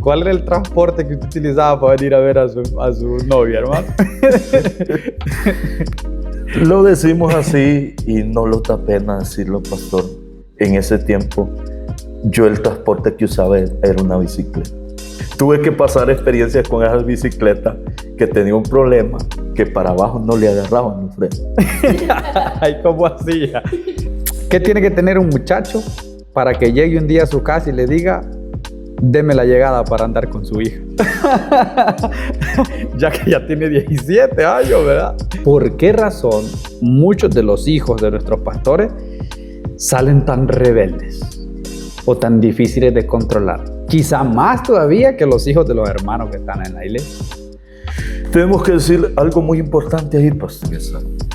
¿Cuál era el transporte que usted utilizaba para venir a ver a su novia, hermano? Lo decimos así y no lo da pena decirlo, pastor. En ese tiempo, yo el transporte que usaba era una bicicleta. Tuve que pasar experiencias con esas bicicletas que tenía un problema, que para abajo no le agarraban los frenos. Ay, ¿cómo hacía? ¿Qué tiene que tener un muchacho para que llegue un día a su casa y le diga, deme la llegada para andar con su hija? Ya que ya tiene 17 años, ¿verdad? ¿Por qué razón muchos de los hijos de nuestros pastores salen tan rebeldes o tan difíciles de controlar? Quizá más todavía que los hijos de los hermanos que están en la iglesia. Tenemos que decir algo muy importante ahí, pastor.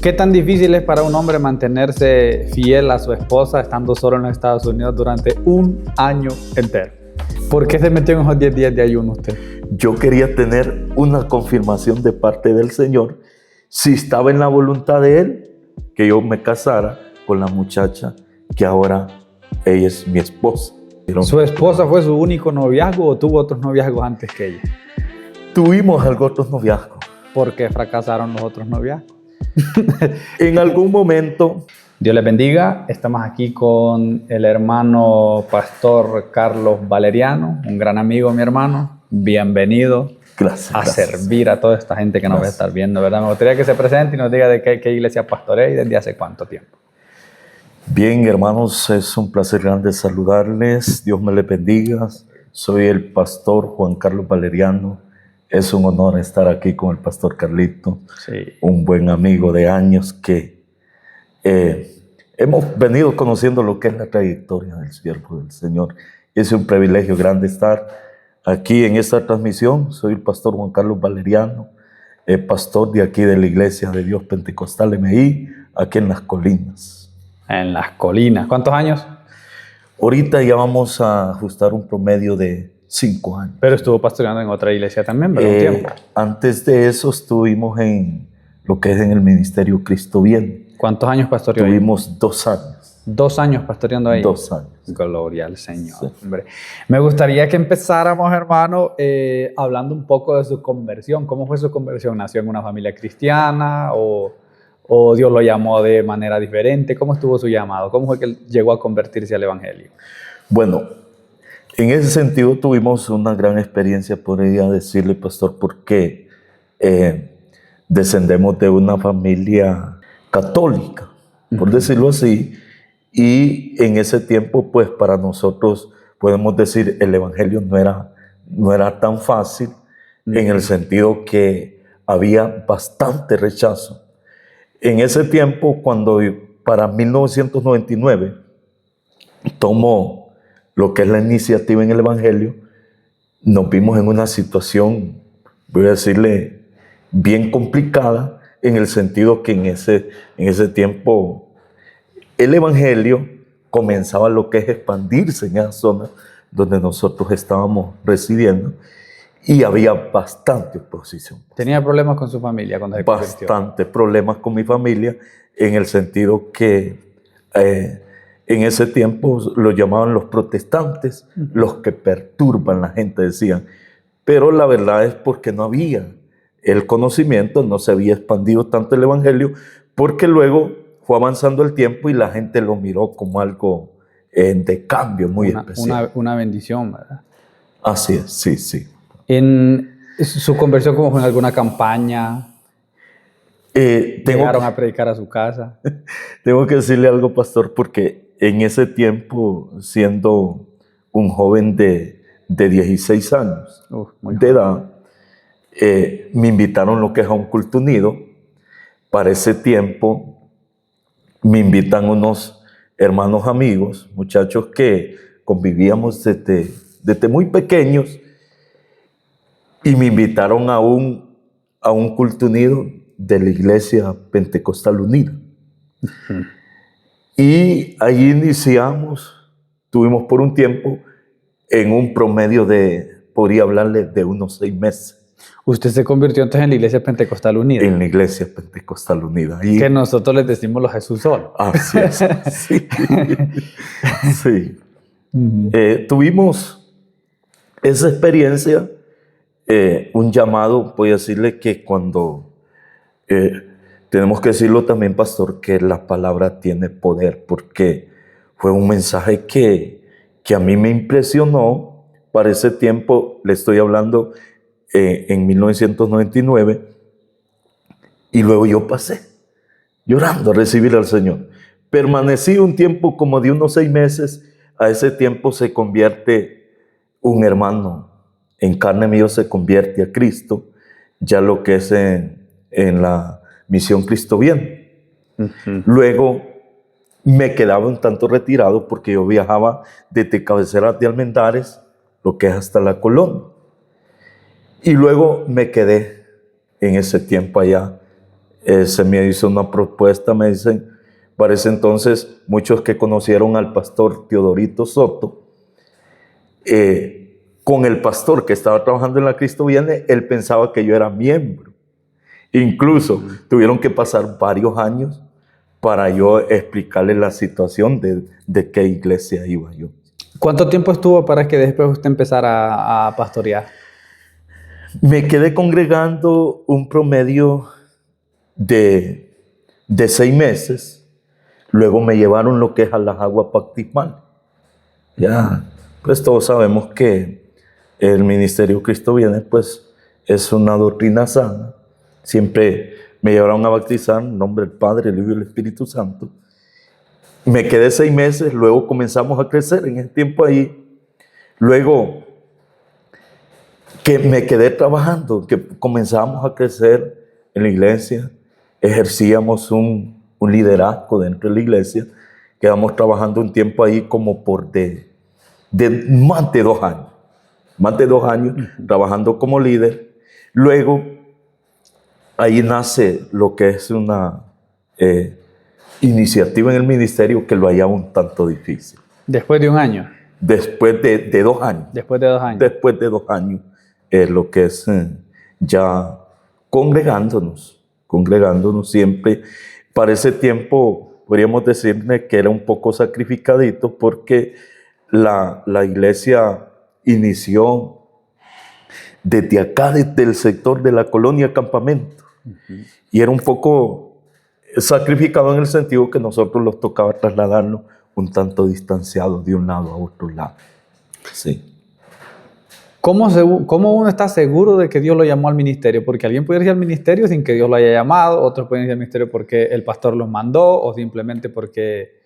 ¿Qué tan difícil es para un hombre mantenerse fiel a su esposa estando solo en los Estados Unidos durante un año entero? ¿Por qué se metió en esos 10 días de ayuno usted? Yo quería tener una confirmación de parte del Señor, si estaba en la voluntad de Él, que yo me casara con la muchacha que ahora ella es mi esposa. ¿Su esposa fue su único noviazgo o tuvo otros noviazgos antes que ella? Tuvimos otros noviazgos. ¿Por qué fracasaron los otros noviazgos? En algún momento. Dios les bendiga. Estamos aquí con el hermano pastor Carlos Valeriano, un gran amigo, mi hermano. Bienvenido. Gracias. Servir a toda esta gente que nos va a estar viendo, ¿verdad? Me gustaría que se presente y nos diga de qué iglesia pastorea y desde hace cuánto tiempo. Bien, hermanos, es un placer grande saludarles. Dios me les bendiga. Soy el pastor Juan Carlos Valeriano. Es un honor estar aquí con el pastor Carlito, sí, un buen amigo de años que hemos venido conociendo lo que es la trayectoria del siervo del Señor. Es un privilegio grande estar aquí en esta transmisión. Soy el pastor Juan Carlos Valeriano, pastor de aquí de la Iglesia de Dios Pentecostal MI, aquí en Las Colinas. En Las Colinas. ¿Cuántos años? Ahorita ya vamos a ajustar un promedio de 5 años. Pero estuvo pastoreando en otra iglesia también, ¿verdad? Un tiempo. Antes de eso estuvimos en lo que es en el Ministerio Cristo Viene. ¿Cuántos años pastoreó? Tuvimos 2 años. 2 años pastoreando ahí. 2 años. Gloria al Señor. Sí. Hombre. Me gustaría que empezáramos, hermano, hablando un poco de su conversión. ¿Cómo fue su conversión? ¿Nació en una familia cristiana o Dios lo llamó de manera diferente? ¿Cómo estuvo su llamado? ¿Cómo fue que él llegó a convertirse al Evangelio? Bueno, en ese sentido tuvimos una gran experiencia, podría decirle, pastor, porque descendemos de una familia católica, por decirlo así, y en ese tiempo, pues para nosotros, podemos decir, el Evangelio no era tan fácil, en el sentido que había bastante rechazo. En ese tiempo, cuando para 1999 tomó lo que es la iniciativa en el Evangelio, nos vimos en una situación, voy a decirle, bien complicada, en el sentido que en ese tiempo el Evangelio comenzaba lo que es expandirse en esa zona donde nosotros estábamos residiendo y había bastante oposición. ¿Tenía problemas con su familia cuando se convirtió? Bastantes problemas con mi familia, en el sentido que en ese tiempo lo llamaban los protestantes, los que perturban la gente, decían. Pero la verdad es porque no había el conocimiento, no se había expandido tanto el Evangelio, porque luego fue avanzando el tiempo y la gente lo miró como algo de cambio muy especial. Una bendición, ¿verdad? Así es, sí, sí. ¿En su conversión cómo fue en alguna campaña? ¿Llegaron a predicar a su casa? Tengo que decirle algo, pastor, porque en ese tiempo, siendo un joven de 16 años de edad, me invitaron lo que es a un culto unido. Para ese tiempo me invitan unos hermanos amigos, muchachos que convivíamos desde muy pequeños, y me invitaron a un culto unido de la Iglesia Pentecostal Unida. Y allí iniciamos, tuvimos por un tiempo, en un promedio podría hablarle de unos 6 meses. ¿Usted se convirtió entonces en la Iglesia Pentecostal Unida? En la Iglesia Pentecostal Unida. Y que nosotros les decimos los Jesús solo. Así es, sí. Sí. Tuvimos esa experiencia, un llamado, voy a decirle que cuando, tenemos que decirlo también, pastor, que la palabra tiene poder, porque fue un mensaje que a mí me impresionó. Para ese tiempo, le estoy hablando en 1999, y luego yo pasé llorando a recibir al Señor. Permanecí un tiempo como de unos 6 meses. A ese tiempo se convierte un hermano en carne mío, se convierte a Cristo, ya lo que es en la misión Cristo Viene. Luego me quedaba un tanto retirado porque yo viajaba desde Cabeceras de Almendares, lo que es hasta La Colonia. Y luego me quedé en ese tiempo allá. Se me hizo una propuesta, me dicen, para ese entonces, muchos que conocieron al pastor Teodorito Soto, con el pastor que estaba trabajando en la Cristo Viene, él pensaba que yo era miembro. Incluso tuvieron que pasar varios años para yo explicarle la situación de qué iglesia iba yo. ¿Cuánto tiempo estuvo para que después usted empezara a pastorear? Me quedé congregando un promedio de 6 meses. Luego me llevaron lo que es a las aguas bautismales. Ya, pues todos sabemos que el ministerio Cristo Viene, pues es una doctrina sana. Siempre me llevaron a bautizar en nombre del Padre, el Hijo y el Espíritu Santo. Me quedé 6 meses, luego comenzamos a crecer en el tiempo ahí. Luego que me quedé trabajando, que comenzamos a crecer en la iglesia, ejercíamos un liderazgo dentro de la iglesia, quedamos trabajando un tiempo ahí como por de más de 2 años, trabajando como líder. Luego, ahí nace lo que es una iniciativa en el ministerio que lo hallaba un tanto difícil. Después de un año. Después de 2 años. Después de 2 años. Después de 2 años, lo que es ya congregándonos siempre. Para ese tiempo, podríamos decirle que era un poco sacrificadito porque la iglesia inició desde acá, desde el sector de la colonia Campamento. Y era un poco sacrificado en el sentido que nosotros los tocaba trasladarnos un tanto distanciados de un lado a otro lado. Sí. ¿Cómo uno está seguro de que Dios lo llamó al ministerio? Porque alguien puede ir al ministerio sin que Dios lo haya llamado, otros pueden ir al ministerio porque el pastor los mandó o simplemente porque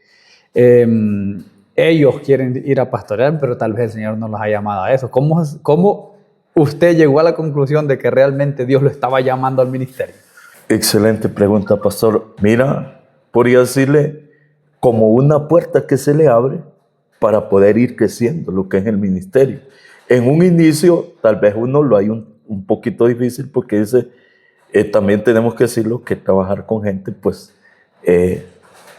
ellos quieren ir a pastorear, pero tal vez el Señor no los ha llamado a eso. ¿Cómo usted llegó a la conclusión de que realmente Dios lo estaba llamando al ministerio? Excelente pregunta, pastor. Mira, podría decirle como una puerta que se le abre para poder ir creciendo lo que es el ministerio. En un inicio, tal vez uno lo hay un poquito difícil porque dice, también tenemos que decirlo, que trabajar con gente, pues,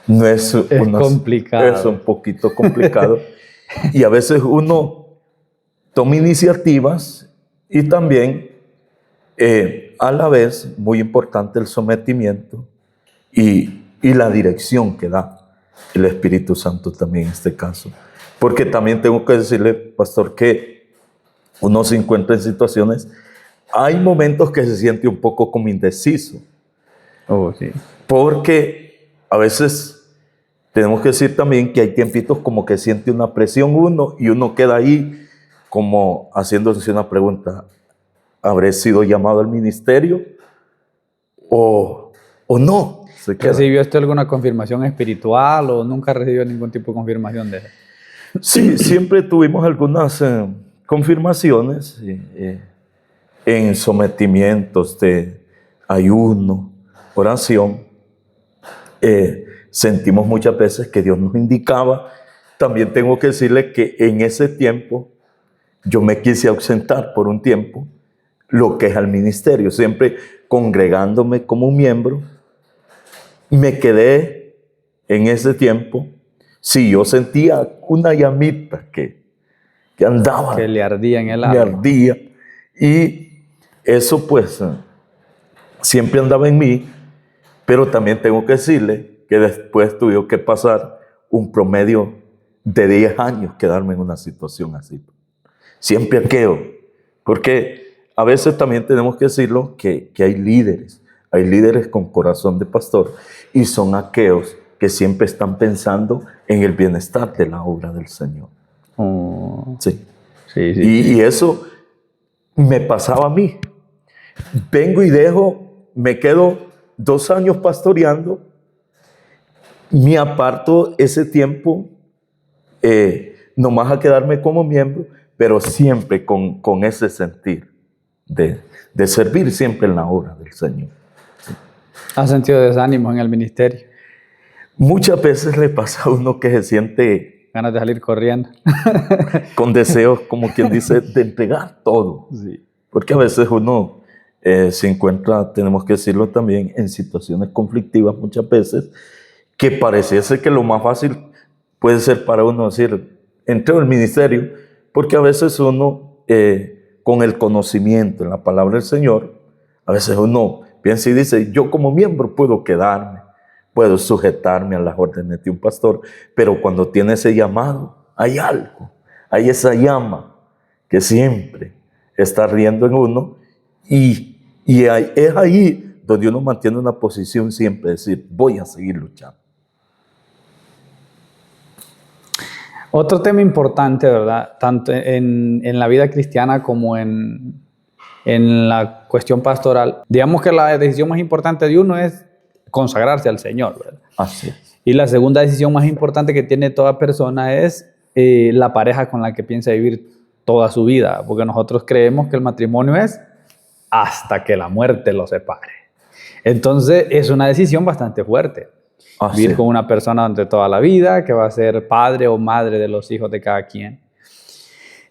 no es complicado. Es un poquito complicado. Y a veces uno toma iniciativas y también, a la vez, muy importante el sometimiento y la dirección que da el Espíritu Santo también en este caso. Porque también tengo que decirle, pastor, que uno se encuentra en situaciones, hay momentos que se siente un poco como indeciso. Oh, sí. Porque a veces tenemos que decir también que hay tiempitos como que siente una presión uno y uno queda ahí como haciéndose una pregunta, ¿habré sido llamado al ministerio o no? ¿Recibió usted alguna confirmación espiritual o nunca recibió ningún tipo de confirmación de eso? Sí, siempre tuvimos algunas confirmaciones en sometimientos de ayuno, oración. Sentimos muchas veces que Dios nos indicaba. También tengo que decirle que en ese tiempo yo me quise ausentar por un tiempo lo que es al ministerio, siempre congregándome como miembro. Me quedé en ese tiempo. Sí, yo sentía una llamita que andaba. Que le ardía en el alma. Me ardía. Y eso pues siempre andaba en mí, pero también tengo que decirle que después tuve que pasar un promedio de 10 años quedarme en una situación así. siempre aqueo. Porque a veces también tenemos que decirlo que hay líderes con corazón de pastor y son aqueos que siempre están pensando en el bienestar de la obra del Señor. Oh. Sí. Sí, sí, Y eso me pasaba a mí. Vengo y me quedo 2 años pastoreando, me aparto ese tiempo nomás a quedarme como miembro, pero siempre con ese sentir de servir siempre en la obra del Señor. ¿Has sentido desánimo en el ministerio? Muchas veces le pasa a uno que se siente Ganas de salir corriendo. con deseos, como quien dice, de entregar todo. Sí. Porque a veces uno se encuentra, tenemos que decirlo también, en situaciones conflictivas muchas veces, que pareciese que lo más fácil puede ser para uno decir, entro al ministerio, porque a veces uno, con el conocimiento en la palabra del Señor, a veces uno piensa y dice, yo como miembro puedo quedarme, puedo sujetarme a las órdenes de un pastor, pero cuando tiene ese llamado, hay algo, hay esa llama que siempre está riendo en uno y es ahí donde uno mantiene una posición siempre, decir, voy a seguir luchando. Otro tema importante, ¿verdad? Tanto en la vida cristiana como en la cuestión pastoral. Digamos que la decisión más importante de uno es consagrarse al Señor, ¿verdad? Así es. Y la segunda decisión más importante que tiene toda persona es la pareja con la que piensa vivir toda su vida, porque nosotros creemos que el matrimonio es hasta que la muerte los separe. Entonces es una decisión bastante fuerte. Vivir con una persona durante toda la vida, que va a ser padre o madre de los hijos de cada quien.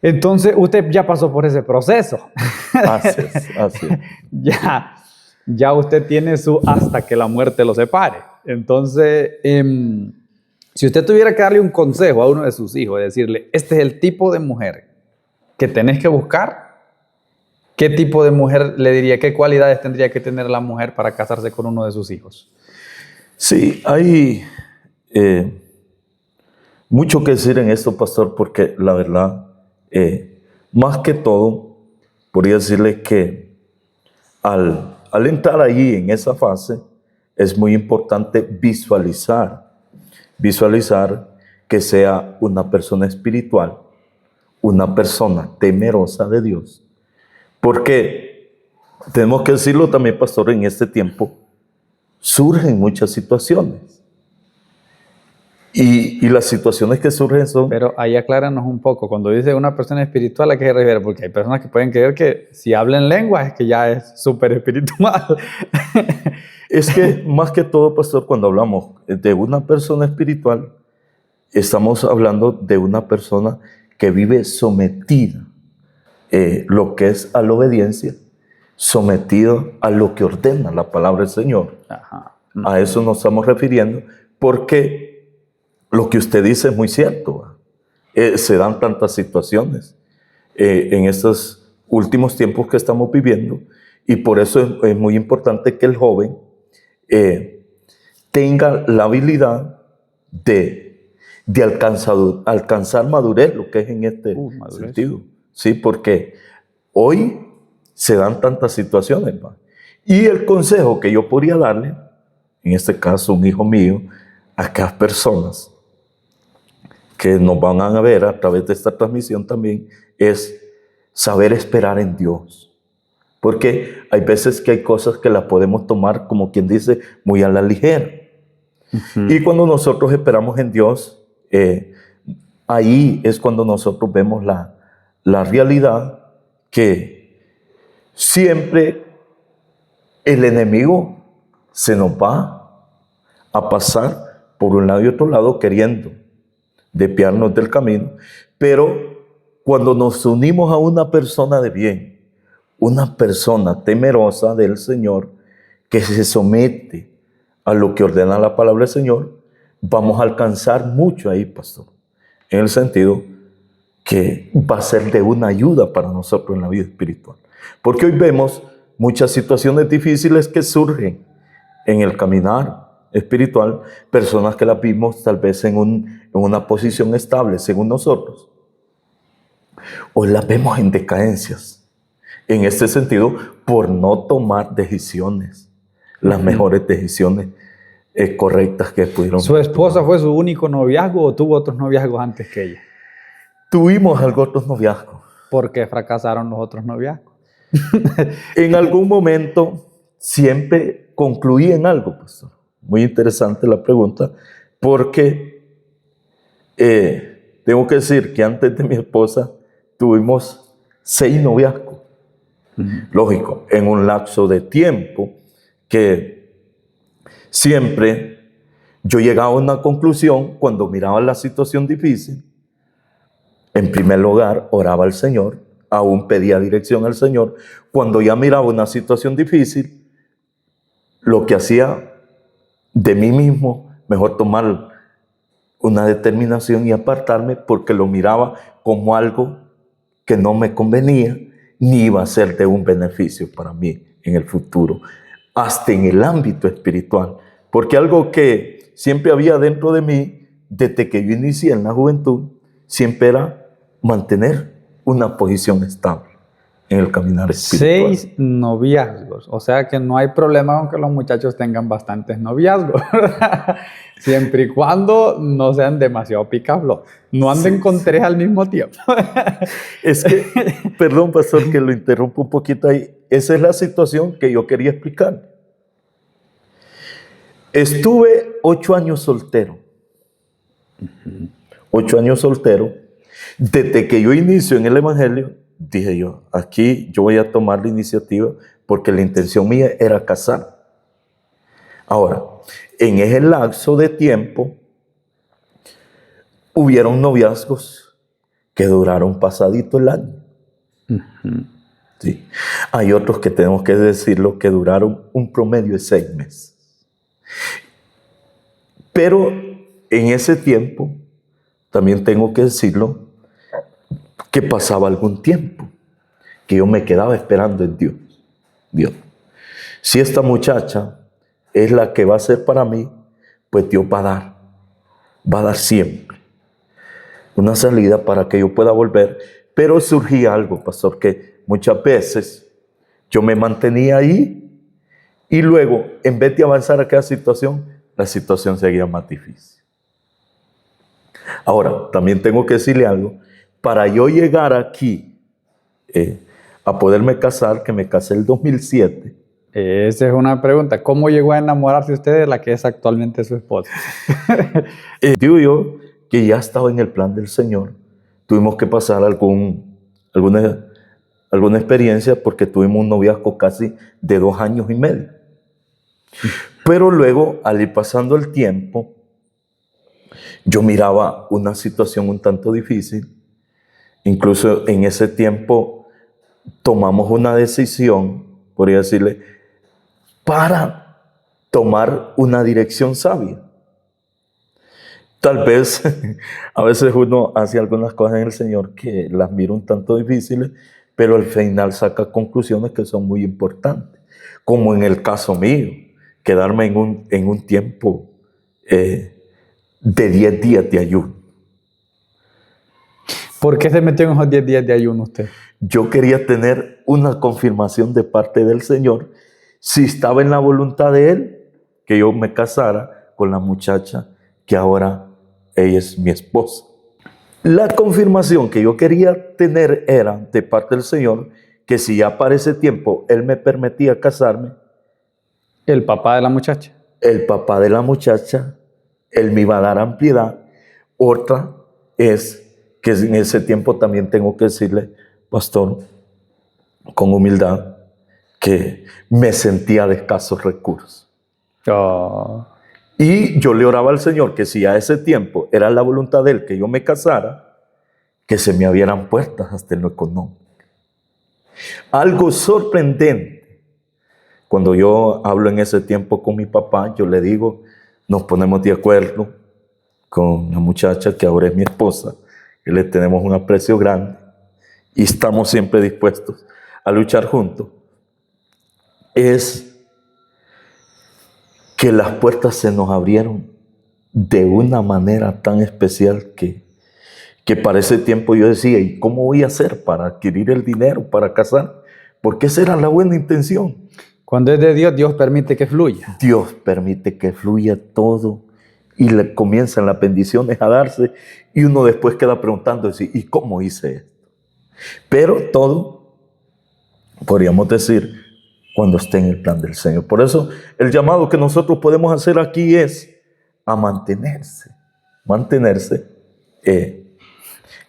Entonces usted ya pasó por ese proceso. Así es. Ya usted tiene su hasta que la muerte lo separe. Entonces, si usted tuviera que darle un consejo a uno de sus hijos, decirle, este es el tipo de mujer que tenés que buscar, ¿qué tipo de mujer le diría, qué cualidades tendría que tener la mujer para casarse con uno de sus hijos? Sí, hay mucho que decir en esto, pastor, porque la verdad, más que todo, podría decirle que al entrar allí en esa fase, es muy importante visualizar que sea una persona espiritual, una persona temerosa de Dios. Porque tenemos que decirlo también, pastor, en este tiempo surgen muchas situaciones. Y las situaciones que surgen son... Pero ahí acláranos un poco, cuando dice una persona espiritual, ¿a qué se refiere? Porque hay personas que pueden creer que si hablan lengua es que ya es súper espiritual. Es que más que todo, pastor, cuando hablamos de una persona espiritual, estamos hablando de una persona que vive sometida, lo que es a la obediencia, sometido a lo que ordena la palabra del Señor. Ajá. A eso nos estamos refiriendo, porque lo que usted dice es muy cierto. Se dan tantas situaciones en estos últimos tiempos que estamos viviendo, y por eso es muy importante que el joven tenga la habilidad de alcanzar madurez, lo que es en este sentido. Sí, porque hoy se dan tantas situaciones. Y el consejo que yo podría darle, en este caso un hijo mío, a aquellas personas que nos van a ver a través de esta transmisión también, es saber esperar en Dios. Porque hay veces que hay cosas que las podemos tomar, como quien dice, muy a la ligera. Uh-huh. Y cuando nosotros esperamos en Dios, ahí es cuando nosotros vemos la realidad que siempre el enemigo se nos va a pasar por un lado y otro lado queriendo desviarnos del camino, pero cuando nos unimos a una persona de bien, una persona temerosa del Señor, que se somete a lo que ordena la palabra del Señor, vamos a alcanzar mucho ahí, pastor, en el sentido que va a ser de una ayuda para nosotros en la vida espiritual. Porque hoy vemos muchas situaciones difíciles que surgen en el caminar espiritual, personas que las vimos tal vez en una posición estable según nosotros, Hoy las vemos en decadencias. En este sentido, por no tomar decisiones, las mejores decisiones correctas que pudieron ¿Su esposa tomar. fue su único noviazgo o tuvo otros noviazgos antes que ella? Tuvimos algo otros noviazgos. ¿Por qué fracasaron los otros noviazgos? En algún momento siempre concluí en algo, pastor. Muy interesante la pregunta, porque tengo que decir que antes de mi esposa tuvimos 6 noviazgos. Lógico, en un lapso de tiempo que siempre yo llegaba a una conclusión cuando miraba la situación difícil. En primer lugar, oraba al Señor, aún pedía dirección al Señor. Cuando ya miraba una situación difícil, lo que hacía de mí mismo, mejor tomar una determinación y apartarme porque lo miraba como algo que no me convenía ni iba a ser de un beneficio para mí en el futuro, hasta en el ámbito espiritual. Porque algo que siempre había dentro de mí, desde que yo inicié en la juventud, siempre era mantener una posición estable en el caminar espiritual. 6 noviazgos, o sea que no hay problema con que los muchachos tengan bastantes noviazgos, siempre y cuando no sean demasiado picaflor, no anden con 3 al mismo tiempo. Es que, perdón, pastor, que lo interrumpo un poquito ahí. Esa es la situación que yo quería explicar. Estuve 8 años soltero. 8 años soltero. Desde que yo inicio en el Evangelio, dije yo, aquí yo voy a tomar la iniciativa porque la intención mía era casar. Ahora, en ese lapso de tiempo, hubieron noviazgos que duraron pasadito el año. Sí. Hay otros que tenemos que decirlo que duraron un promedio de 6 meses. Pero en ese tiempo, también tengo que decirlo, que pasaba algún tiempo, que yo me quedaba esperando en Dios. Dios, si esta muchacha es la que va a ser para mí, pues Dios va a dar siempre una salida para que yo pueda volver. Pero surgía algo, pastor, que muchas veces yo me mantenía ahí y luego, en vez de avanzar a aquella situación, la situación seguía más difícil. Ahora, también tengo que decirle algo. Para yo llegar aquí a poderme casar, que me casé el 2007. Esa es una pregunta. ¿Cómo llegó a enamorarse usted de la que es actualmente su esposa? Digo yo que ya estaba en el plan del Señor. Tuvimos que pasar alguna experiencia porque tuvimos un noviazgo casi de 2 años y medio. Pero luego, al ir pasando el tiempo, yo miraba una situación un tanto difícil. Incluso en ese tiempo tomamos una decisión, podría decirle, para tomar una dirección sabia. Tal vez a veces uno hace algunas cosas en el Señor que las mira un tanto difíciles, pero al final saca conclusiones que son muy importantes. Como en el caso mío, quedarme en un tiempo de 10 días de ayuno. ¿Por qué se metió en esos 10 días de ayuno usted? Yo quería tener una confirmación de parte del Señor si estaba en la voluntad de Él que yo me casara con la muchacha que ahora ella es mi esposa. La confirmación que yo quería tener era de parte del Señor que si ya para ese tiempo Él me permitía casarme, El papá de la muchacha. el papá de la muchacha, Él me iba a dar ampliedad. Otra es que en ese tiempo también tengo que decirle, pastor, con humildad, que me sentía de escasos recursos. Oh. Y yo le oraba al Señor que si a ese tiempo era la voluntad de Él que yo me casara, que se me abrieran puertas hasta en lo económico. Algo sorprendente. Cuando yo hablo en ese tiempo con mi papá, yo le digo, nos ponemos de acuerdo con la muchacha que ahora es mi esposa, que le tenemos un aprecio grande y estamos siempre dispuestos a luchar juntos. Es que las puertas se nos abrieron de una manera tan especial que que para ese tiempo yo decía, ¿y cómo voy a hacer para adquirir el dinero, para casar? Porque esa era la buena intención. Cuando es de Dios, Dios permite que fluya. Dios permite que fluya todo y le comienzan las bendiciones a darse y uno después queda preguntando, ¿y cómo hice esto? Pero todo, podríamos decir, cuando esté en el plan del Señor. Por eso el llamado que nosotros podemos hacer aquí es a mantenerse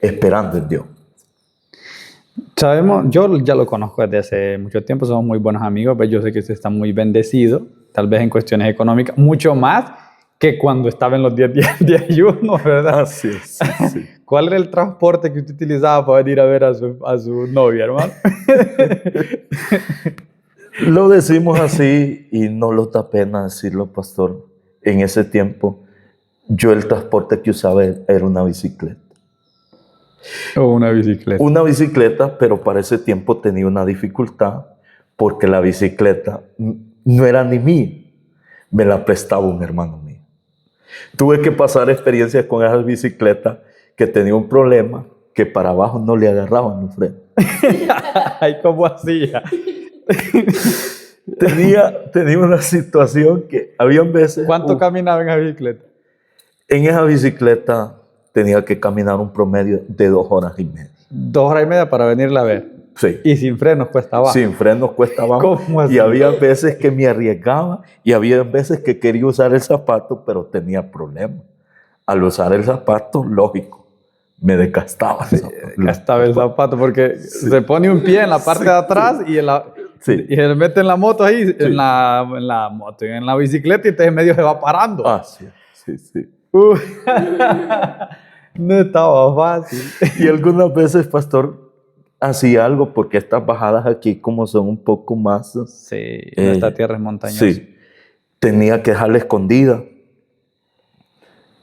esperando en Dios. Sabemos, yo ya lo conozco desde hace mucho tiempo, somos muy buenos amigos, pero yo sé que usted está muy bendecido, tal vez en cuestiones económicas, mucho más que cuando estaba en los 10 días de ayuno, ¿verdad? Así es. Sí. ¿Cuál era el transporte que usted utilizaba para ir a ver a su novia, hermano? Lo decimos así y no lo da pena decirlo, pastor. En ese tiempo, yo el transporte que usaba era una bicicleta. O una bicicleta. Una bicicleta, pero para ese tiempo tenía una dificultad porque la bicicleta no era ni mía, me la prestaba un hermano mío. Tuve que pasar experiencias con esa bicicleta que tenía un problema que para abajo no le agarraban los frenos. Ay, ¿cómo hacía? Tenía una situación que habían veces... ¿Cuánto caminaba en esa bicicleta? En esa bicicleta tenía que caminar un promedio de 2 horas y media. 2 horas y media para venirla a ver. Sí. Y sin frenos cuesta abajo. Sin frenos cuesta abajo. ¿Cómo así? Y había veces que me arriesgaba y había veces que quería usar el zapato, pero tenía problemas. Al usar el zapato, lógico, me desgastaba el zapato. Gastaba el zapato porque se pone un pie en la parte de atrás y y se le mete en la moto ahí, en la moto, en la bicicleta y entonces medio se va parando. Ah, sí. No estaba fácil. Y algunas veces, pastor, hacía algo porque estas bajadas aquí como son un poco más... Sí, esta tierra es montañosa. Sí, tenía que dejarla escondida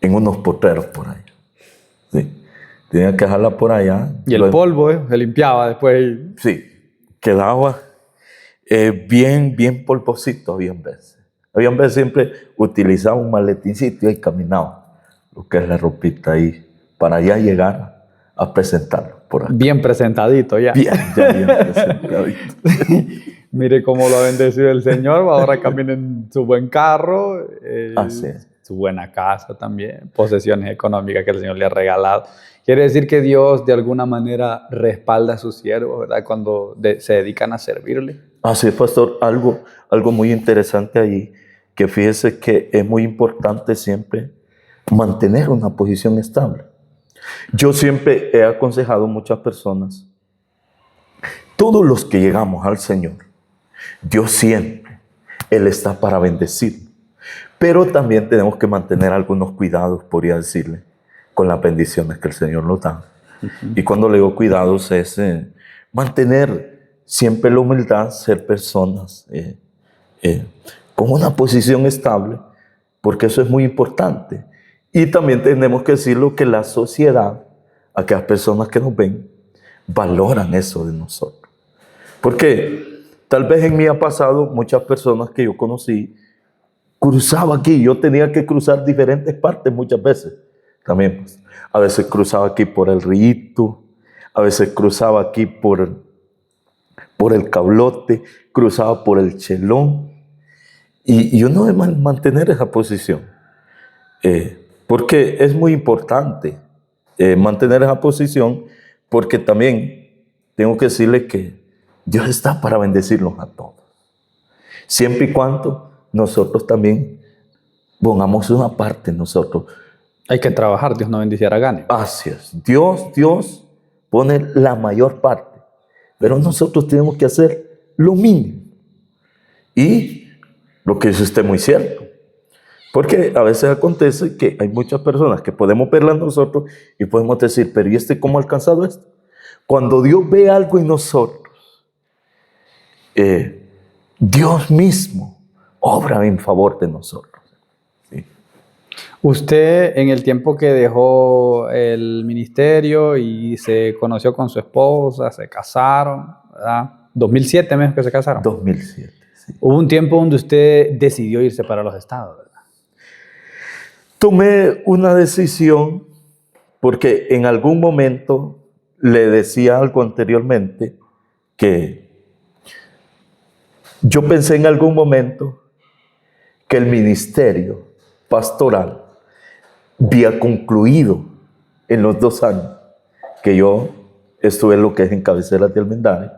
en unos potreros por ahí. Sí, tenía que dejarla por allá. Y el polvo, se limpiaba después. Sí, quedaba bien polvosito habían veces. Habían veces siempre utilizaba un maletincito y caminaba, lo que es la ropita ahí, para ya llegar a presentarlo por acá. Bien presentadito ya. Bien presentadito. Mire cómo lo ha bendecido el Señor. Ahora camina en su buen carro, su buena casa también, posesiones económicas que el Señor le ha regalado. Quiere decir que Dios de alguna manera respalda a sus siervos, ¿verdad? Cuando se dedican a servirle. Así es, pastor. Algo muy interesante ahí, que fíjese que es muy importante siempre mantener una posición estable. Yo siempre he aconsejado a muchas personas, todos los que llegamos al Señor, Dios siempre, Él está para bendecir. Pero también tenemos que mantener algunos cuidados, podría decirle, con las bendiciones que el Señor nos da. Y cuando le digo cuidados es mantener siempre la humildad, ser personas con una posición estable, porque eso es muy importante. Y también tenemos que decirlo que la sociedad, aquellas personas que nos ven, valoran eso de nosotros. Porque tal vez en mí ha pasado muchas personas que yo conocí, cruzaba aquí, yo tenía que cruzar diferentes partes muchas veces. También, pues, a veces cruzaba aquí por el Rito, a veces cruzaba aquí por el Cablote, cruzaba por el Chelón. Y uno debe mantener esa posición. Porque es muy importante mantener esa posición, porque también tengo que decirle que Dios está para bendecirnos a todos. Siempre y cuando nosotros también pongamos una parte nosotros. Hay que trabajar, Dios no bendiciera gane. Así es. Dios pone la mayor parte, pero nosotros tenemos que hacer lo mínimo. Y lo que dice usted es muy cierto. Porque a veces acontece que hay muchas personas que podemos verlas nosotros y podemos decir, pero ¿y cómo ha alcanzado esto? Cuando Dios ve algo en nosotros, Dios mismo obra en favor de nosotros. ¿Sí? Usted, en el tiempo que dejó el ministerio y se conoció con su esposa, se casaron, ¿verdad? 2007 mesmo que se casaron. 2007, sí. Hubo un tiempo donde usted decidió irse para los Estados, ¿verdad? Tomé una decisión porque en algún momento le decía algo anteriormente que yo pensé en algún momento que el ministerio pastoral había concluido en los 2 años que yo estuve en lo que es en Cabeceras de Almendares,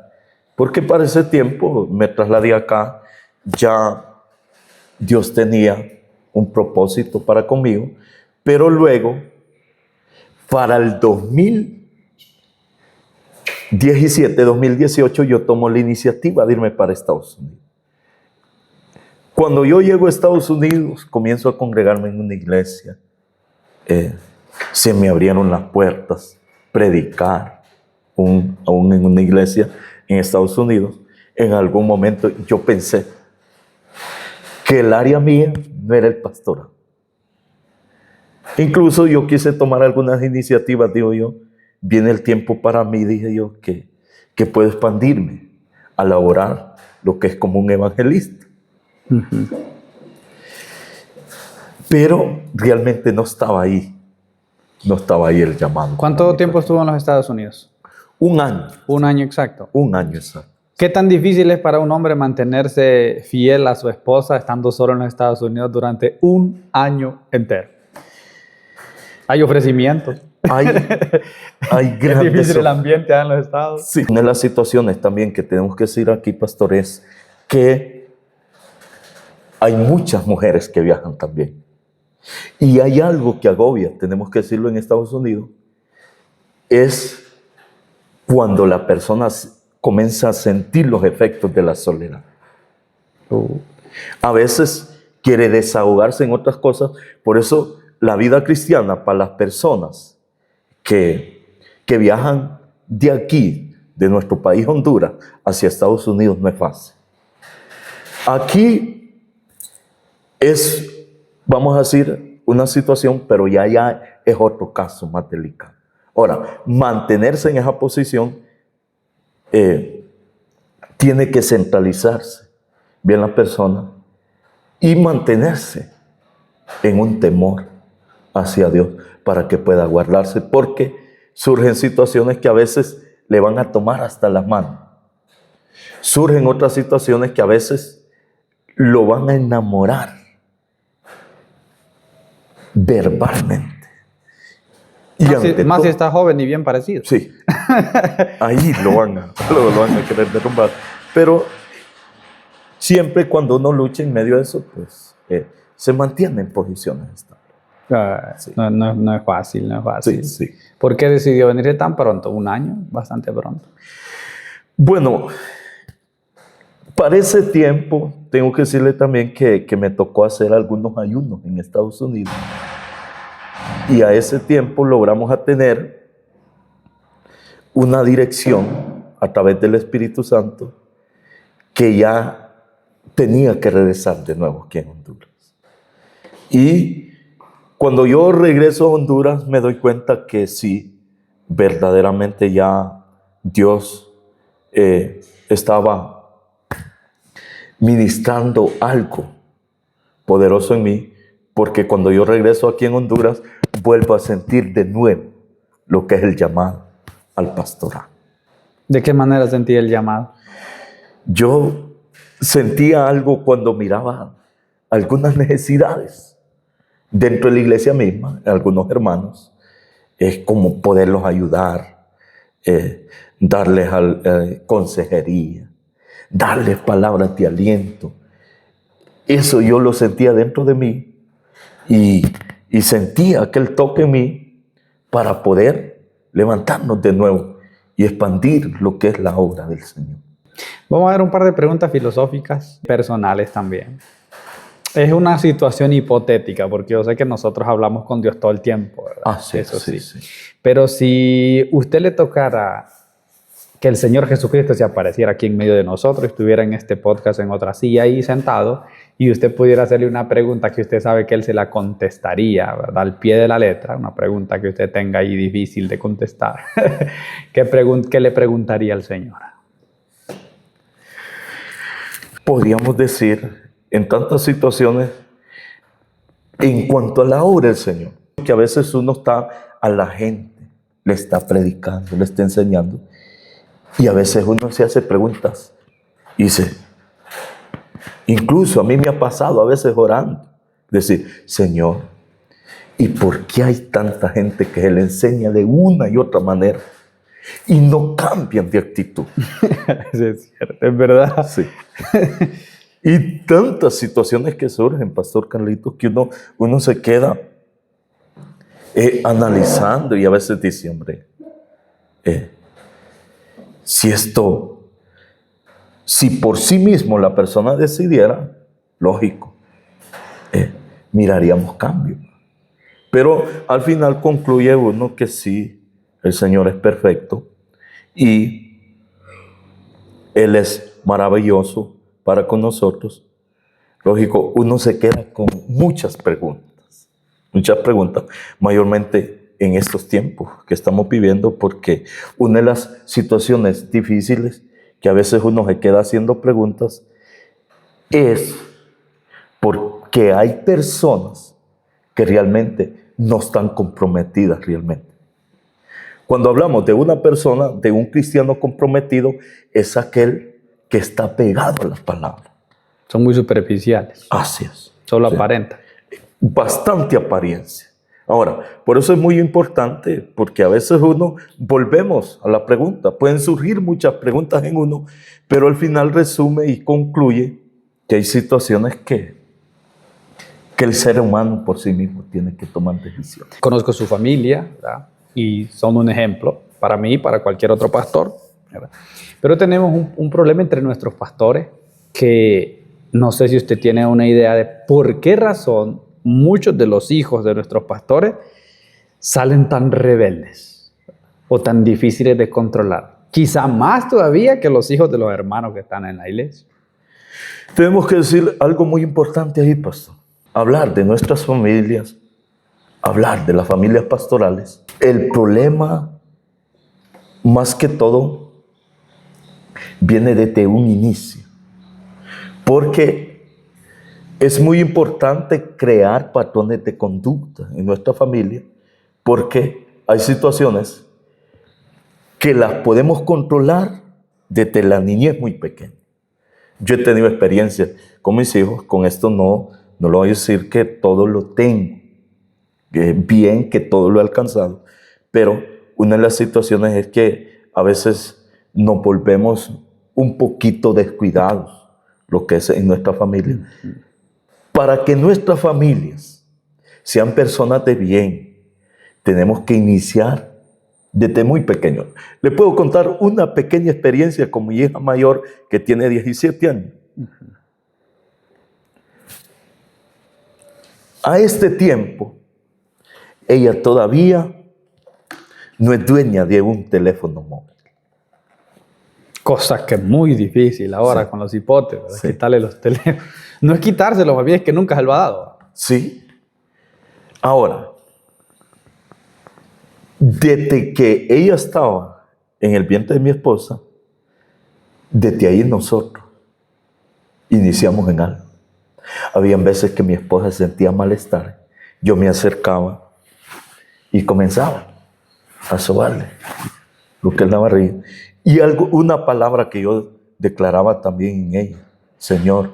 porque para ese tiempo me trasladé acá, ya Dios tenía un propósito para conmigo, pero luego, para el 2017, 2018, yo tomo la iniciativa de irme para Estados Unidos. Cuando yo llego a Estados Unidos, comienzo a congregarme en una iglesia. Se me abrieron las puertas, predicar aún en una iglesia en Estados Unidos. En algún momento yo pensé que el área mía no era el pastorado. Incluso yo quise tomar algunas iniciativas, digo yo, viene el tiempo para mí, dije yo, que puedo expandirme a laborar lo que es como un evangelista. Pero realmente no estaba ahí el llamado. ¿Cuánto tiempo estuvo en los Estados Unidos? 1 año. 1 año exacto. 1 año exacto. ¿Qué tan difícil es para un hombre mantenerse fiel a su esposa estando solo en los Estados Unidos durante 1 año entero? Hay ofrecimientos. Hay Es grandes... difícil el ambiente allá en los Estados. Sí. Una de las situaciones también que tenemos que decir aquí, pastor, es que hay muchas mujeres que viajan también. Y hay algo que agobia, tenemos que decirlo en Estados Unidos, es cuando la persona comienza a sentir los efectos de la soledad. A veces quiere desahogarse en otras cosas, por eso la vida cristiana para las personas que viajan de aquí, de nuestro país Honduras, hacia Estados Unidos no es fácil. Aquí es, vamos a decir, una situación, pero ya es otro caso más delicado. Ahora, mantenerse en esa posición tiene que centralizarse bien la persona y mantenerse en un temor hacia Dios para que pueda guardarse, porque surgen situaciones que a veces le van a tomar hasta las manos. Surgen otras situaciones que a veces lo van a enamorar verbalmente. Y más si está joven y bien parecido. Sí, ahí lo van a querer derrumbar. Pero siempre cuando uno lucha en medio de eso, pues se mantiene en posiciones estables. Sí. No es fácil, no es fácil. Sí, sí. ¿Por qué decidió venirse tan pronto? 1 año, bastante pronto. Bueno, para ese tiempo, tengo que decirle también que me tocó hacer algunos ayunos en Estados Unidos. Y a ese tiempo logramos tener una dirección a través del Espíritu Santo que ya tenía que regresar de nuevo aquí en Honduras. Y cuando yo regreso a Honduras me doy cuenta que sí, verdaderamente ya Dios estaba ministrando algo poderoso en mí, porque cuando yo regreso aquí en Honduras vuelvo a sentir de nuevo lo que es el llamado al pastorado. ¿De qué manera sentí el llamado? Yo sentía algo cuando miraba algunas necesidades dentro de la iglesia misma, algunos hermanos, es como poderlos ayudar, darles consejería, darles palabras de aliento. Eso yo lo sentía dentro de mí y sentía aquel toque en mí para poder levantarnos de nuevo y expandir lo que es la obra del Señor. Vamos a ver un par de preguntas filosóficas, personales también. Es una situación hipotética, porque yo sé que nosotros hablamos con Dios todo el tiempo, ¿verdad? Ah, sí, eso sí. Sí. Pero si usted le tocara que el Señor Jesucristo se apareciera aquí en medio de nosotros, estuviera en este podcast en otra silla ahí sentado, y usted pudiera hacerle una pregunta que usted sabe que Él se la contestaría, ¿verdad? Al pie de la letra, una pregunta que usted tenga ahí difícil de contestar. ¿Qué le preguntaría al Señor? Podríamos decir, en tantas situaciones, en cuanto a la obra del Señor, que a veces uno está a la gente, le está predicando, le está enseñando. Y a veces uno se hace preguntas y dice, incluso a mí me ha pasado a veces orando, decir, Señor, ¿y por qué hay tanta gente que se le enseña de una y otra manera y no cambian de actitud? Sí, es cierto, es verdad. Sí. Y tantas situaciones que surgen, Pastor Carlitos, que uno se queda analizando y a veces dice, hombre, si por sí mismo la persona decidiera, lógico, miraríamos cambio. Pero al final concluye uno que sí, el Señor es perfecto y Él es maravilloso para con nosotros. Lógico, uno se queda con muchas preguntas, mayormente en estos tiempos que estamos viviendo, porque una de las situaciones difíciles que a veces uno se queda haciendo preguntas es porque hay personas que realmente no están comprometidas realmente. Cuando hablamos de una persona, de un cristiano comprometido, es aquel que está pegado a las palabras. Son muy superficiales. Así es. Solo Sí. aparentan. Bastante apariencia. Ahora, por eso es muy importante, porque a veces volvemos a la pregunta. Pueden surgir muchas preguntas en uno, pero al final resume y concluye que hay situaciones que el ser humano por sí mismo tiene que tomar decisiones. Conozco su familia, ¿verdad? Y son un ejemplo para mí y para cualquier otro pastor, ¿verdad? Pero tenemos un problema entre nuestros pastores que no sé si usted tiene una idea de por qué razón muchos de los hijos de nuestros pastores salen tan rebeldes o tan difíciles de controlar. Quizá más todavía que los hijos de los hermanos que están en la iglesia. Tenemos que decir algo muy importante ahí, pastor. Hablar de nuestras familias, hablar de las familias pastorales. El problema, más que todo, viene desde un inicio. Porque es muy importante crear patrones de conducta en nuestra familia, porque hay situaciones que las podemos controlar desde la niñez muy pequeña. Yo he tenido experiencias con mis hijos, con esto no lo voy a decir que todo lo tengo, bien, que todo lo he alcanzado, pero una de las situaciones es que a veces nos volvemos un poquito descuidados, lo que es en nuestra familia. Para que nuestras familias sean personas de bien, tenemos que iniciar desde muy pequeños. Le puedo contar una pequeña experiencia con mi hija mayor que tiene 17 años. A este tiempo, ella todavía no es dueña de un teléfono móvil. Cosa que es muy difícil ahora sí, con los hipotes, sí. Quitarle los teléfonos. No es quitárselo, más bien es que nunca se lo ha dado. Sí. Ahora, desde que ella estaba en el vientre de mi esposa, desde ahí nosotros iniciamos en algo. Habían veces que mi esposa sentía malestar, yo me acercaba y comenzaba a sobarle lo que él daba reír. Y una palabra que yo declaraba también en ella: Señor,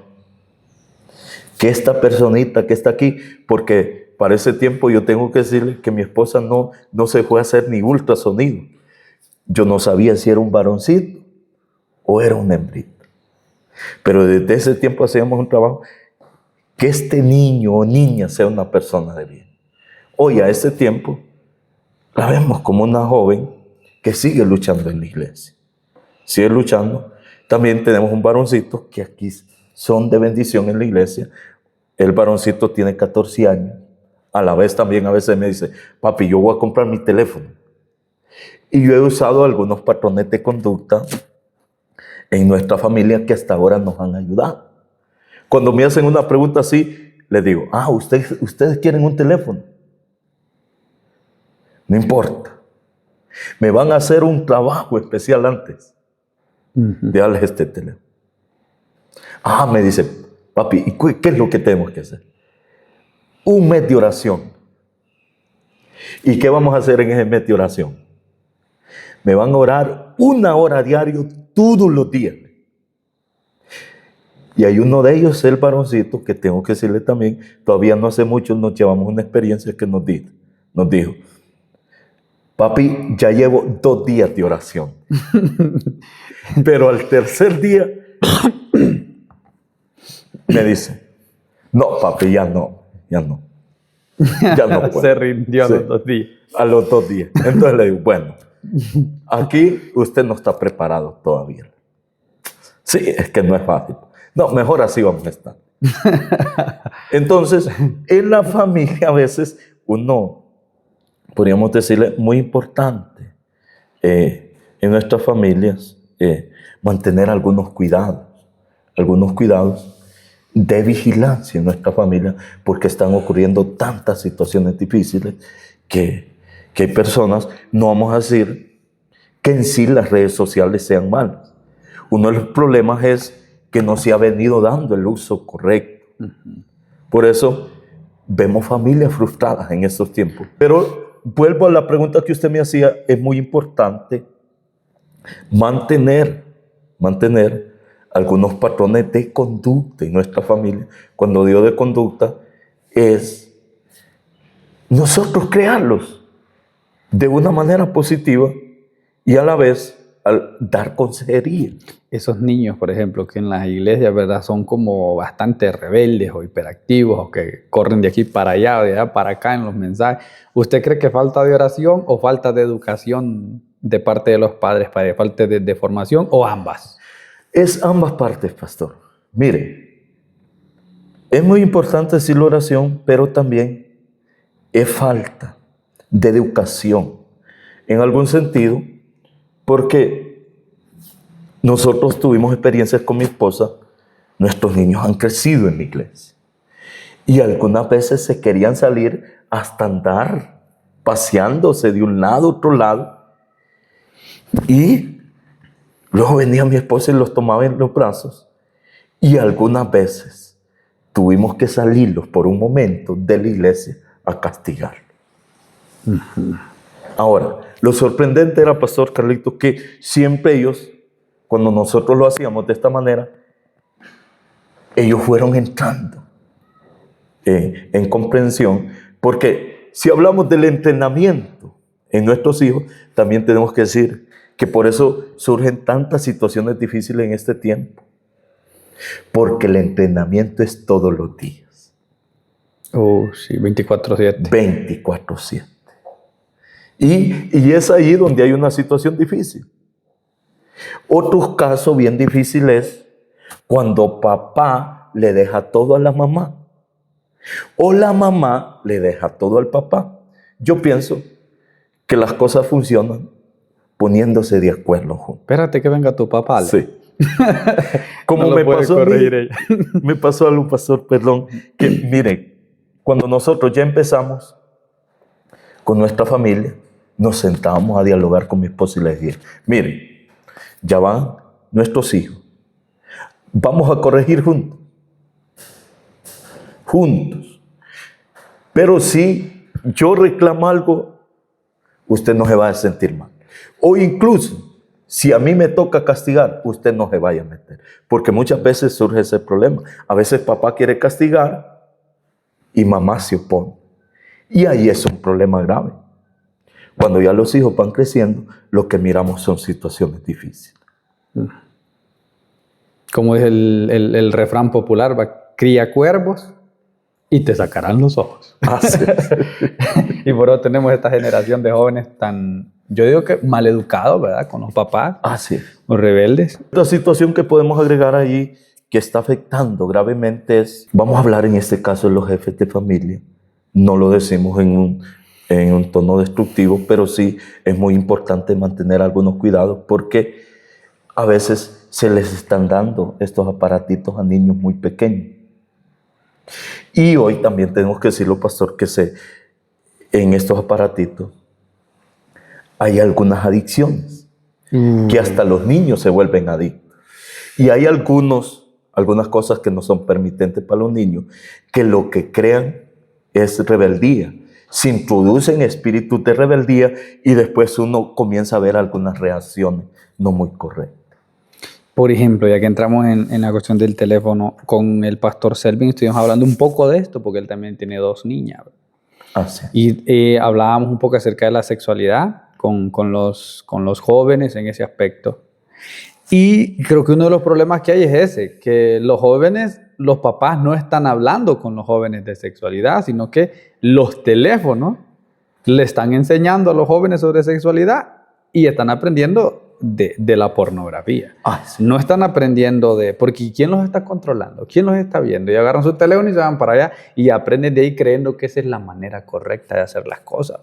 que esta personita que está aquí, porque para ese tiempo yo tengo que decirle que mi esposa no se fue a hacer ni ultrasonido. Yo no sabía si era un varoncito o era una hembrita. Pero desde ese tiempo hacíamos un trabajo, que este niño o niña sea una persona de bien. Hoy a ese tiempo la vemos como una joven que sigue luchando en la iglesia. Sigue luchando. También tenemos un varoncito que aquí son de bendición en la iglesia. El varoncito tiene 14 años. A la vez también a veces me dice: papi, yo voy a comprar mi teléfono. Y yo he usado algunos patrones de conducta en nuestra familia que hasta ahora nos han ayudado. Cuando me hacen una pregunta así, les digo: ustedes quieren un teléfono. No importa. Me van a hacer un trabajo especial antes de darles este teléfono. Me dice: papi, ¿y qué es lo que tenemos que hacer? Un mes de oración. ¿Y qué vamos a hacer en ese mes de oración? Me van a orar 1 hora diario todos los días. Y hay uno de ellos, el varoncito, que tengo que decirle también, todavía no hace mucho nos llevamos una experiencia que nos dijo, papi, ya llevo 2 días de oración. Pero al tercer día me dice, no, papi, ya no puedo. Se rindió a Sí, los 2 días. a los 2 días. Entonces le digo, bueno, aquí usted no está preparado todavía. Sí, es que no es fácil. No, mejor así vamos a estar. Entonces, en la familia a veces uno, podríamos decirle, muy importante en nuestras familias mantener algunos cuidados de vigilancia en nuestra familia, porque están ocurriendo tantas situaciones difíciles que hay personas, no vamos a decir que en sí las redes sociales sean malas. Uno de los problemas es que no se ha venido dando el uso correcto. Por eso vemos familias frustradas en estos tiempos. Pero vuelvo a la pregunta que usted me hacía, es muy importante mantener algunos patrones de conducta en nuestra familia. Cuando digo de conducta, es nosotros crearlos de una manera positiva y a la vez al dar consejería. Esos niños, por ejemplo, que en las iglesias, ¿verdad?, son como bastante rebeldes o hiperactivos o que corren de aquí para allá o de allá para acá en los mensajes. ¿Usted cree que falta de oración o falta de educación de parte de los padres, falta de formación o ambas? Es ambas partes, pastor. Mire, es muy importante decir la oración, pero también es falta de educación en algún sentido, porque nosotros tuvimos experiencias con mi esposa, nuestros niños han crecido en la iglesia y algunas veces se querían salir hasta andar paseándose de un lado a otro lado y luego venía mi esposa y los tomaba en los brazos y algunas veces tuvimos que salirlos por un momento de la iglesia a castigarlos. Ahora, lo sorprendente era, pastor Carlito, que siempre ellos, cuando nosotros lo hacíamos de esta manera, ellos fueron entrando en comprensión, porque si hablamos del entrenamiento en nuestros hijos, también tenemos que decir que por eso surgen tantas situaciones difíciles en este tiempo, porque el entrenamiento es todos los días. Sí, 24/7. 24/7. Y es ahí donde hay una situación difícil. Otro caso bien difícil es cuando papá le deja todo a la mamá o la mamá le deja todo al papá. Yo pienso que las cosas funcionan poniéndose de acuerdo juntos. Espérate que venga tu papá. Sí. Como no me pasó a mí, ella. me pasó algo, pastor, perdón, que mire, cuando nosotros ya empezamos con nuestra familia, nos sentábamos a dialogar con mi esposa y le dije, mire, ya van nuestros hijos, vamos a corregir juntos, pero si yo reclamo algo, usted no se va a sentir mal, o incluso si a mí me toca castigar, usted no se vaya a meter, porque muchas veces surge ese problema. A veces papá quiere castigar y mamá se opone, y ahí es un problema grave. Cuando ya los hijos van creciendo, lo que miramos son situaciones difíciles. Como es el refrán popular, cría cuervos y te sacarán los ojos. Así es. Y por eso tenemos esta generación de jóvenes tan, yo digo que maleducados, ¿verdad? Con los papás, Así es. los rebeldes. Otra situación que podemos agregar ahí que está afectando gravemente es, vamos a hablar en este caso de los jefes de familia. No lo decimos en un tono destructivo, pero sí es muy importante mantener algunos cuidados porque a veces se les están dando estos aparatitos a niños muy pequeños. Y hoy también tenemos que decirlo, pastor, que en estos aparatitos hay algunas adicciones, que hasta los niños se vuelven adictos. Y hay algunas cosas que no son permitentes para los niños, que lo que crean es rebeldía. se introducen espíritus de rebeldía y después uno comienza a ver algunas reacciones no muy correctas. Por ejemplo, ya que entramos en la cuestión del teléfono, con el pastor Selvin estuvimos hablando un poco de esto, porque él también tiene 2 niñas. Así. Y hablábamos un poco acerca de la sexualidad con los jóvenes en ese aspecto. Y creo que uno de los problemas que hay es ese, que los jóvenes, los papás no están hablando con los jóvenes de sexualidad, sino que los teléfonos le están enseñando a los jóvenes sobre sexualidad y están aprendiendo de la pornografía. Sí. No están aprendiendo porque ¿quién los está controlando? ¿Quién los está viendo? Y agarran su teléfono y se van para allá y aprenden de ahí creyendo que esa es la manera correcta de hacer las cosas.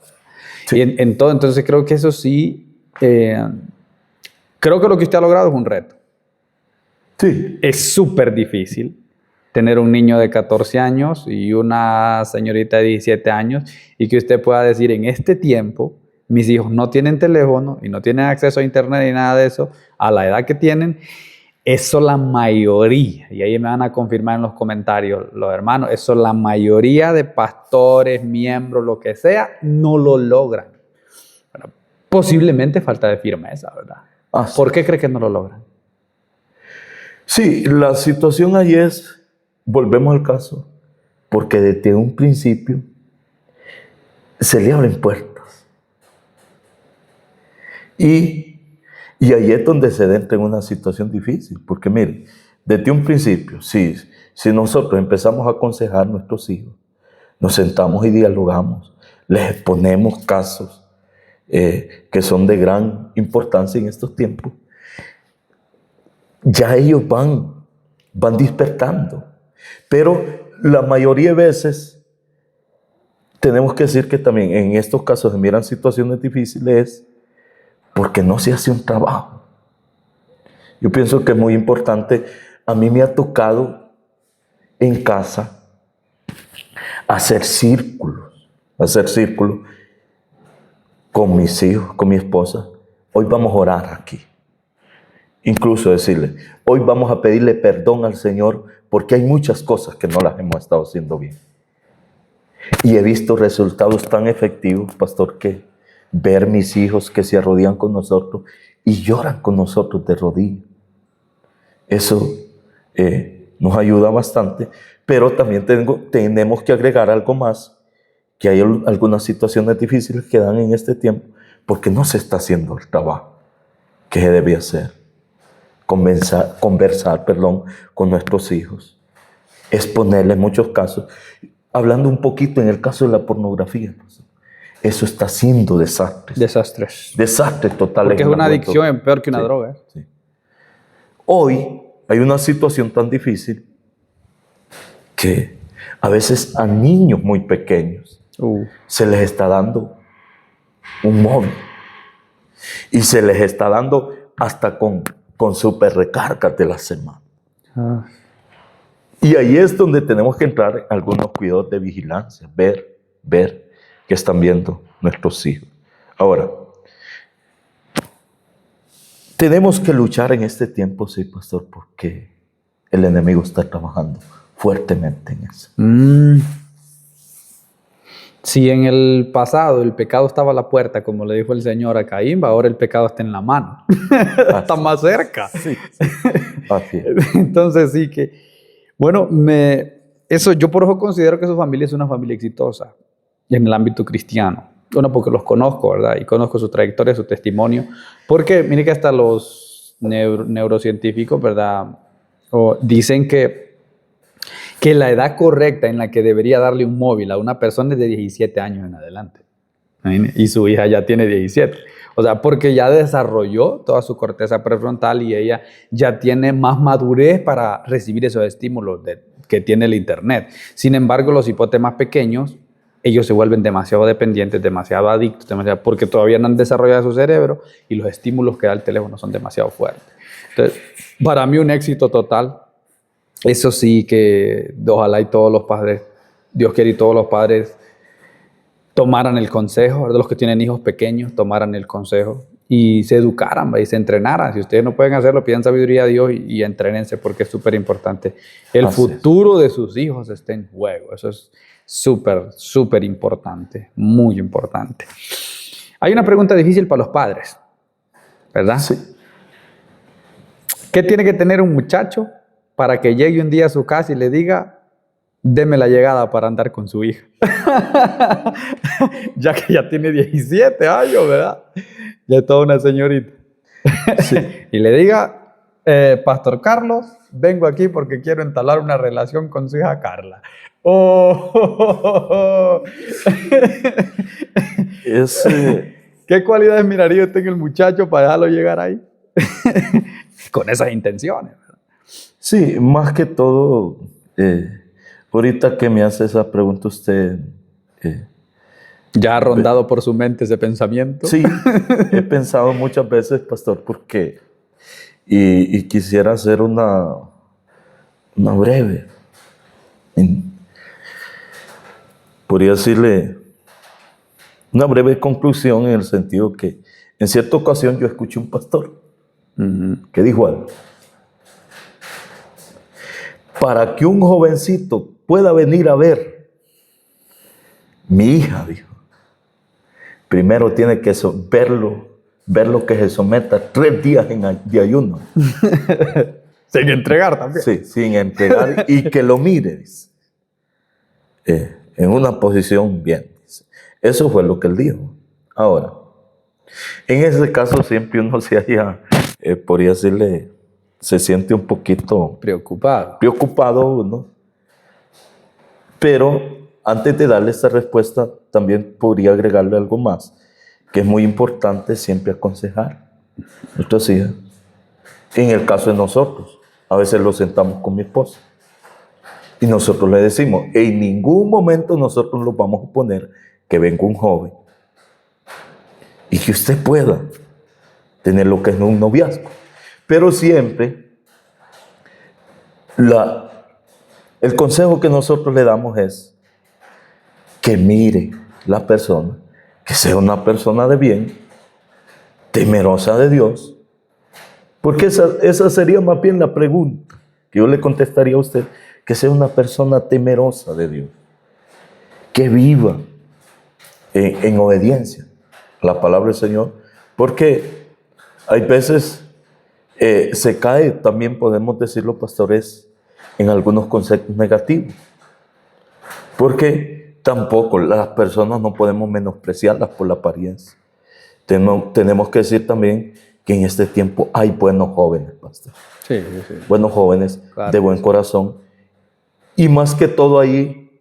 Sí. Y entonces creo que eso sí, creo que lo que usted ha logrado es un reto. Sí. Es súper difícil tener un niño de 14 años y una señorita de 17 años y que usted pueda decir en este tiempo, mis hijos no tienen teléfono y no tienen acceso a internet ni nada de eso, a la edad que tienen, eso la mayoría, y ahí me van a confirmar en los comentarios los hermanos, eso la mayoría de pastores, miembros, lo que sea, no lo logran. Bueno, posiblemente falta de firmeza, ¿verdad? Sí. ¿Por qué cree que no lo logran? Sí, la situación ahí es, volvemos al caso, porque desde un principio se le abren puertas. Y ahí es donde se entra en una situación difícil, porque mire, desde un principio, si nosotros empezamos a aconsejar a nuestros hijos, nos sentamos y dialogamos, les exponemos casos que son de gran importancia en estos tiempos, ya ellos van despertando. Pero la mayoría de veces tenemos que decir que también en estos casos se miran situaciones difíciles porque no se hace un trabajo. Yo pienso que es muy importante. A mí me ha tocado en casa hacer círculos con mis hijos, con mi esposa. Hoy vamos a orar aquí. Incluso decirle, hoy vamos a pedirle perdón al Señor porque hay muchas cosas que no las hemos estado haciendo bien. Y he visto resultados tan efectivos, pastor, que ver mis hijos que se arrodillan con nosotros y lloran con nosotros de rodillas. Eso nos ayuda bastante, pero también tenemos que agregar algo más, que hay algunas situaciones difíciles que dan en este tiempo porque no se está haciendo el trabajo que se debe hacer. Conversar con nuestros hijos, exponerles muchos casos. Hablando un poquito en el caso de la pornografía, eso está haciendo desastres totales. Porque es una adicción peor que una droga. Sí. Hoy hay una situación tan difícil que a veces a niños muy pequeños se les está dando un móvil y se les está dando hasta con super recargas de la semana. Y ahí es donde tenemos que entrar en algunos cuidados de vigilancia, ver que están viendo nuestros hijos. Ahora, tenemos que luchar en este tiempo, sí, pastor, porque el enemigo está trabajando fuertemente en eso. Si en el pasado el pecado estaba a la puerta, como le dijo el Señor a Caín, ahora el pecado está en la mano. Está más cerca. Sí. Así es. Entonces sí que, bueno, yo por eso considero que su familia es una familia exitosa en el ámbito cristiano. Bueno, porque los conozco, ¿verdad? Y conozco su trayectoria, su testimonio. Porque mire que hasta los neurocientíficos, ¿verdad? Dicen que la edad correcta en la que debería darle un móvil a una persona es de 17 años en adelante. Y su hija ya tiene 17. O sea, porque ya desarrolló toda su corteza prefrontal y ella ya tiene más madurez para recibir esos estímulos que tiene el internet. Sin embargo, los hipotes más pequeños, ellos se vuelven demasiado dependientes, demasiado adictos, porque todavía no han desarrollado su cerebro y los estímulos que da el teléfono son demasiado fuertes. Entonces, para mí un éxito total. Eso sí que ojalá y todos los padres, Dios quiere y todos los padres tomaran el consejo, de los que tienen hijos pequeños, tomaran el consejo y se educaran, ¿va? Y se entrenaran. Si ustedes no pueden hacerlo, pidan sabiduría a Dios y entrénense, porque es súper importante. El futuro de sus hijos está en juego. Eso es súper, súper importante, muy importante. Hay una pregunta difícil para los padres, ¿verdad? Sí. ¿Qué tiene que tener un muchacho para que llegue un día a su casa y le diga, deme la llegada para andar con su hija? Ya que ya tiene 17 años, ¿verdad? Ya es toda una señorita. Sí. Y le diga, Pastor Carlos, vengo aquí porque quiero entablar una relación con su hija Carla. ¡Oh! ¿Qué cualidades miraría usted en el muchacho para dejarlo llegar ahí? Con esas intenciones. Sí, más que todo, ahorita que me hace esa pregunta usted... ¿Ya ha rondado por su mente ese pensamiento? Sí, he pensado muchas veces, pastor, porque... Y quisiera hacer una breve... podría decirle... Una breve conclusión en el sentido que en cierta ocasión yo escuché un pastor que dijo algo. Para que un jovencito pueda venir a ver mi hija, dijo, primero tiene que verlo que se someta 3 días de ayuno. Sin entregar también. Sí, sin entregar y que lo mire, dice. En una posición bien. Dice. Eso fue lo que él dijo. Ahora, en ese caso siempre uno se haya, podría decirle, se siente un poquito preocupado, ¿no? Pero antes de darle esta respuesta, también podría agregarle algo más, que es muy importante siempre aconsejar a nuestros hijos. En el caso de nosotros, a veces lo sentamos con mi esposa y nosotros le decimos, en ningún momento nosotros nos vamos a poner que venga un joven y que usted pueda tener lo que es un noviazgo. Pero siempre el consejo que nosotros le damos es que mire la persona, que sea una persona de bien, temerosa de Dios, porque esa sería más bien la pregunta que yo le contestaría a usted, que sea una persona temerosa de Dios, que viva en obediencia a la palabra del Señor, porque hay veces se cae, también podemos decirlo, pastores, en algunos conceptos negativos, porque tampoco las personas no podemos menospreciarlas por la apariencia. Tenemos que decir también que en este tiempo hay buenos jóvenes, pastor. Sí. Buenos jóvenes, claro, de buen corazón. Y más que todo ahí,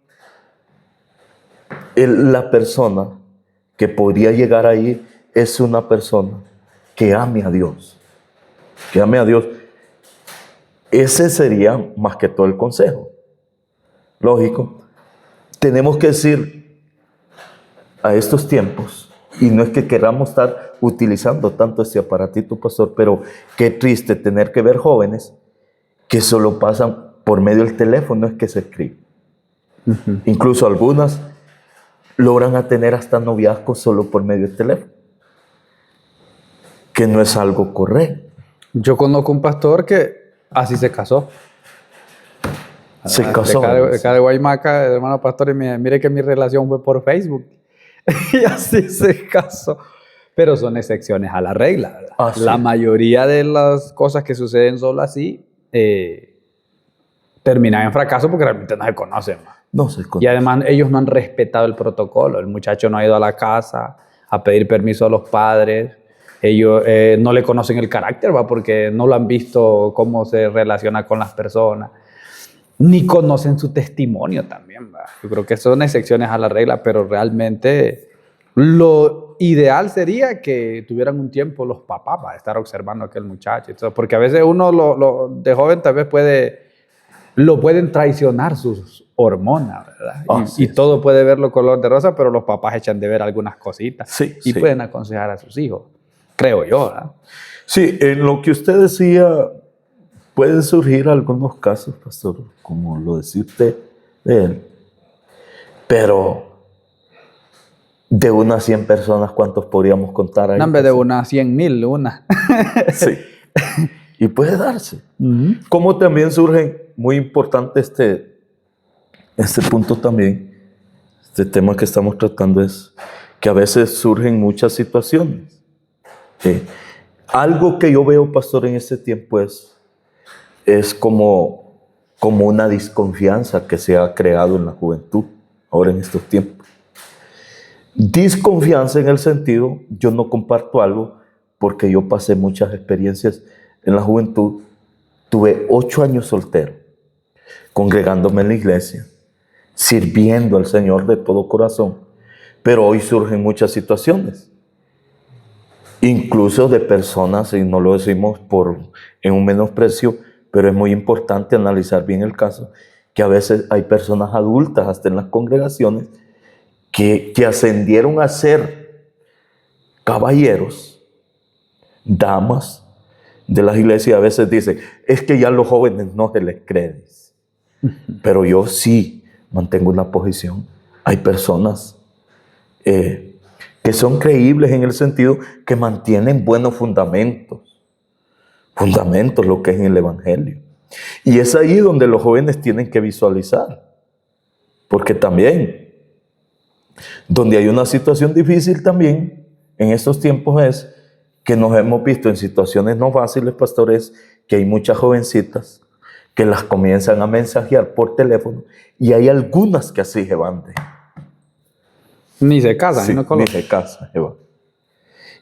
la persona que podría llegar ahí es una persona que ame a Dios. Que ame a Dios. Ese sería más que todo el consejo. Lógico. Tenemos que decir a estos tiempos, y no es que queramos estar utilizando tanto este aparatito, pastor, pero qué triste tener que ver jóvenes que solo pasan por medio del teléfono, es que se escriben. Incluso algunas logran a tener hasta noviazgos solo por medio del teléfono, que no es algo correcto. Yo conozco un pastor que así se casó. Se casó. De acá de Guaymaca, el hermano pastor, y mire que mi relación fue por Facebook. Y así se casó. Pero son excepciones a la regla, ¿verdad? La mayoría de las cosas que suceden solo así terminan en fracaso porque realmente no se conocen. No se conocen. Y además ellos no han respetado el protocolo. El muchacho no ha ido a la casa a pedir permiso a los padres. Ellos no le conocen el carácter, ¿va? Porque no lo han visto cómo se relaciona con las personas. Ni conocen su testimonio también, ¿va? Yo creo que son excepciones a la regla, pero realmente lo ideal sería que tuvieran un tiempo los papás para estar observando a aquel muchacho. Entonces, porque a veces uno de joven tal vez lo pueden traicionar sus hormonas, ¿verdad? Y todo puede verlo color de rosa, pero los papás echan de ver algunas cositas y pueden aconsejar a sus hijos, creo yo, ¿verdad? Sí, en lo que usted decía, pueden surgir algunos casos, pastor, como lo decía usted de él, pero De unas 100 personas, ¿cuántos podríamos contar ahí? No, en vez de unas 100,000, una. Sí. Y puede darse. Como también surge, muy importante este punto también, este tema que estamos tratando es que a veces surgen muchas situaciones. Algo que yo veo, pastor, en este tiempo es como una desconfianza que se ha creado en la juventud, ahora en estos tiempos. Desconfianza en el sentido, yo no comparto algo porque yo pasé muchas experiencias en la juventud. Tuve 8 años soltero, congregándome en la iglesia, sirviendo al Señor de todo corazón. Pero hoy surgen muchas situaciones, incluso de personas, y no lo decimos en un menosprecio, pero es muy importante analizar bien el caso, que a veces hay personas adultas hasta en las congregaciones que ascendieron a ser caballeros, damas de las iglesias. A veces dicen, es que ya a los jóvenes no se les cree. Pero yo sí mantengo una posición. Hay personas que son creíbles en el sentido que mantienen buenos fundamentos, lo que es en el Evangelio. Y es ahí donde los jóvenes tienen que visualizar, porque también donde hay una situación difícil también en estos tiempos es que nos hemos visto en situaciones no fáciles, pastores, que hay muchas jovencitas que las comienzan a mensajear por teléfono, y hay algunas que así se van Ni se casan, sí, no ni se casan,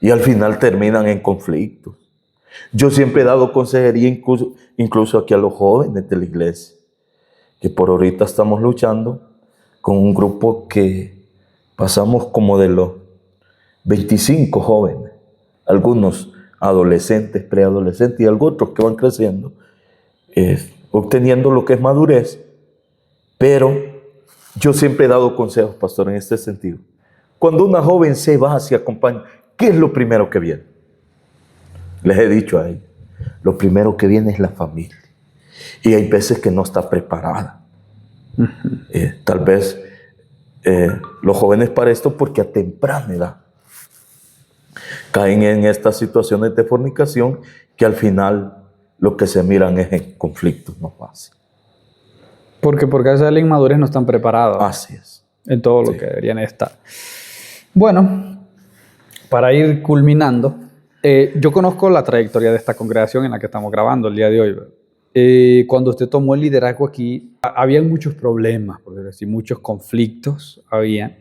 y al final terminan en conflictos. Yo siempre he dado consejería incluso aquí a los jóvenes de la iglesia, que por ahorita estamos luchando con un grupo que pasamos como de los 25 jóvenes, algunos adolescentes, preadolescentes y algunos otros que van creciendo, obteniendo lo que es madurez. Pero yo siempre he dado consejos, pastor, en este sentido. Cuando una joven se va, se acompaña, ¿qué es lo primero que viene? Les he dicho a ellos, lo primero que viene es la familia. Y hay veces que no está preparada. Tal vez los jóvenes para esto, porque a temprana edad caen en estas situaciones de fornicación que al final lo que se miran es en conflictos no fáciles. Porque por causa de la inmadurez no están preparados. Así es. En todo lo que deberían estar. Bueno, para ir culminando, yo conozco la trayectoria de esta congregación en la que estamos grabando el día de hoy. Cuando usted tomó el liderazgo aquí, había muchos problemas, por decir, muchos conflictos había.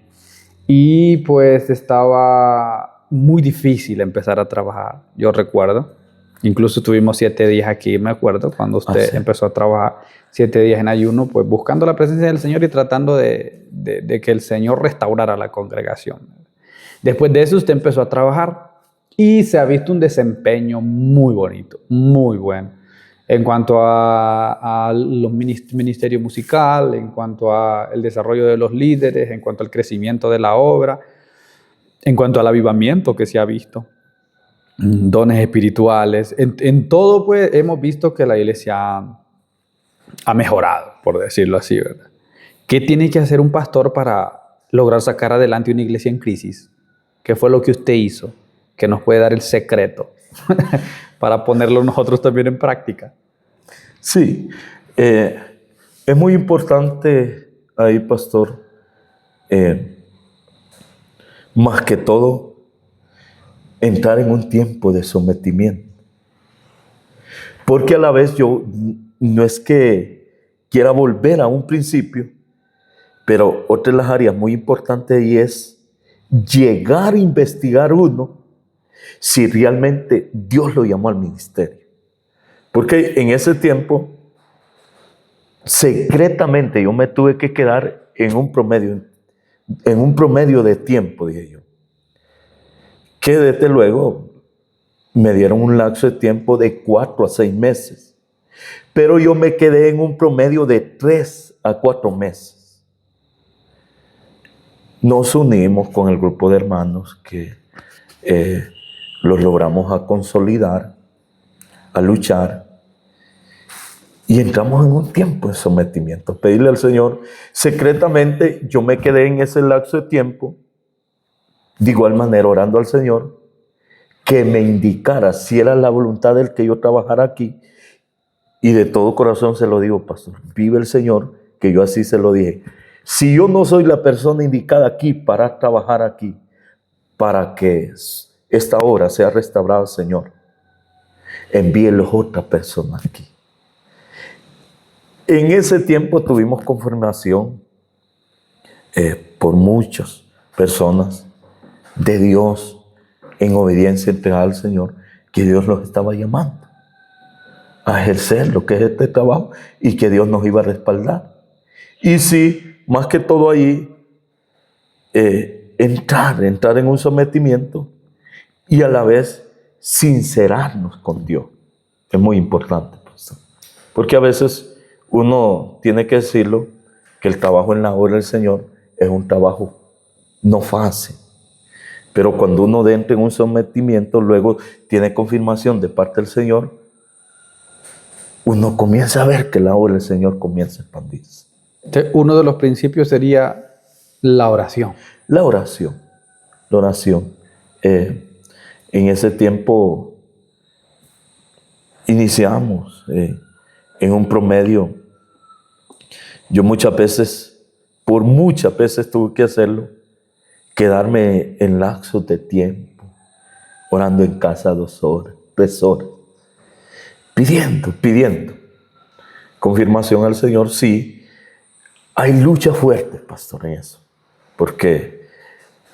Y pues estaba muy difícil empezar a trabajar, yo recuerdo. Incluso tuvimos 7 días aquí, me acuerdo, cuando usted empezó a trabajar 7 días en ayuno, pues buscando la presencia del Señor y tratando de que el Señor restaurara la congregación. Después de eso usted empezó a trabajar y se ha visto un desempeño muy bonito, muy bueno, en cuanto a los ministerio musical, en cuanto al desarrollo de los líderes, en cuanto al crecimiento de la obra, en cuanto al avivamiento que se ha visto, dones espirituales. En todo, pues, hemos visto que la iglesia ha mejorado, por decirlo así, ¿verdad? ¿Qué tiene que hacer un pastor para lograr sacar adelante una iglesia en crisis? ¿Qué fue lo que usted hizo? Que nos puede dar el secreto para ponerlo nosotros también en práctica. Sí, es muy importante ahí, pastor, más que todo, entrar en un tiempo de sometimiento. Porque a la vez yo no es que quiera volver a un principio, pero otra de las áreas muy importantes y es llegar a investigar uno si realmente Dios lo llamó al ministerio. Porque en ese tiempo, secretamente yo me tuve que quedar en un promedio de tiempo, dije yo, que desde luego me dieron un lapso de tiempo de 4 a 6 meses. Pero yo me quedé en un promedio de 3 a 4 meses. Nos unimos con el grupo de hermanos que los logramos a consolidar, a luchar. Y entramos en un tiempo de sometimiento. Pedirle al Señor. Secretamente yo me quedé en ese lapso de tiempo de igual manera orando al Señor que me indicara si era la voluntad de Él que yo trabajara aquí. Y de todo corazón se lo digo, pastor, vive el Señor, que yo así se lo dije. Si yo no soy la persona indicada aquí para trabajar aquí, para que esta obra sea restaurada, Señor, envíelos otra persona aquí. En ese tiempo tuvimos confirmación por muchas personas de Dios en obediencia entregada al Señor, que Dios los estaba llamando a ejercer lo que es este trabajo y que Dios nos iba a respaldar. Y sí, más que todo ahí, entrar en un sometimiento y a la vez sincerarnos con Dios. Es muy importante, pastor. Porque a veces uno tiene que decirlo, que el trabajo en la obra del Señor es un trabajo no fácil. Pero cuando uno entra en un sometimiento, luego tiene confirmación de parte del Señor, uno comienza a ver que la obra del Señor comienza a expandirse. Entonces, uno de los principios sería la oración. La oración. La oración. En ese tiempo iniciamos en un promedio. Yo muchas veces tuve que hacerlo, quedarme en lapsos de tiempo, orando en casa 2 horas, 3 horas, pidiendo confirmación al Señor. Sí, hay lucha fuerte, pastor, en eso, porque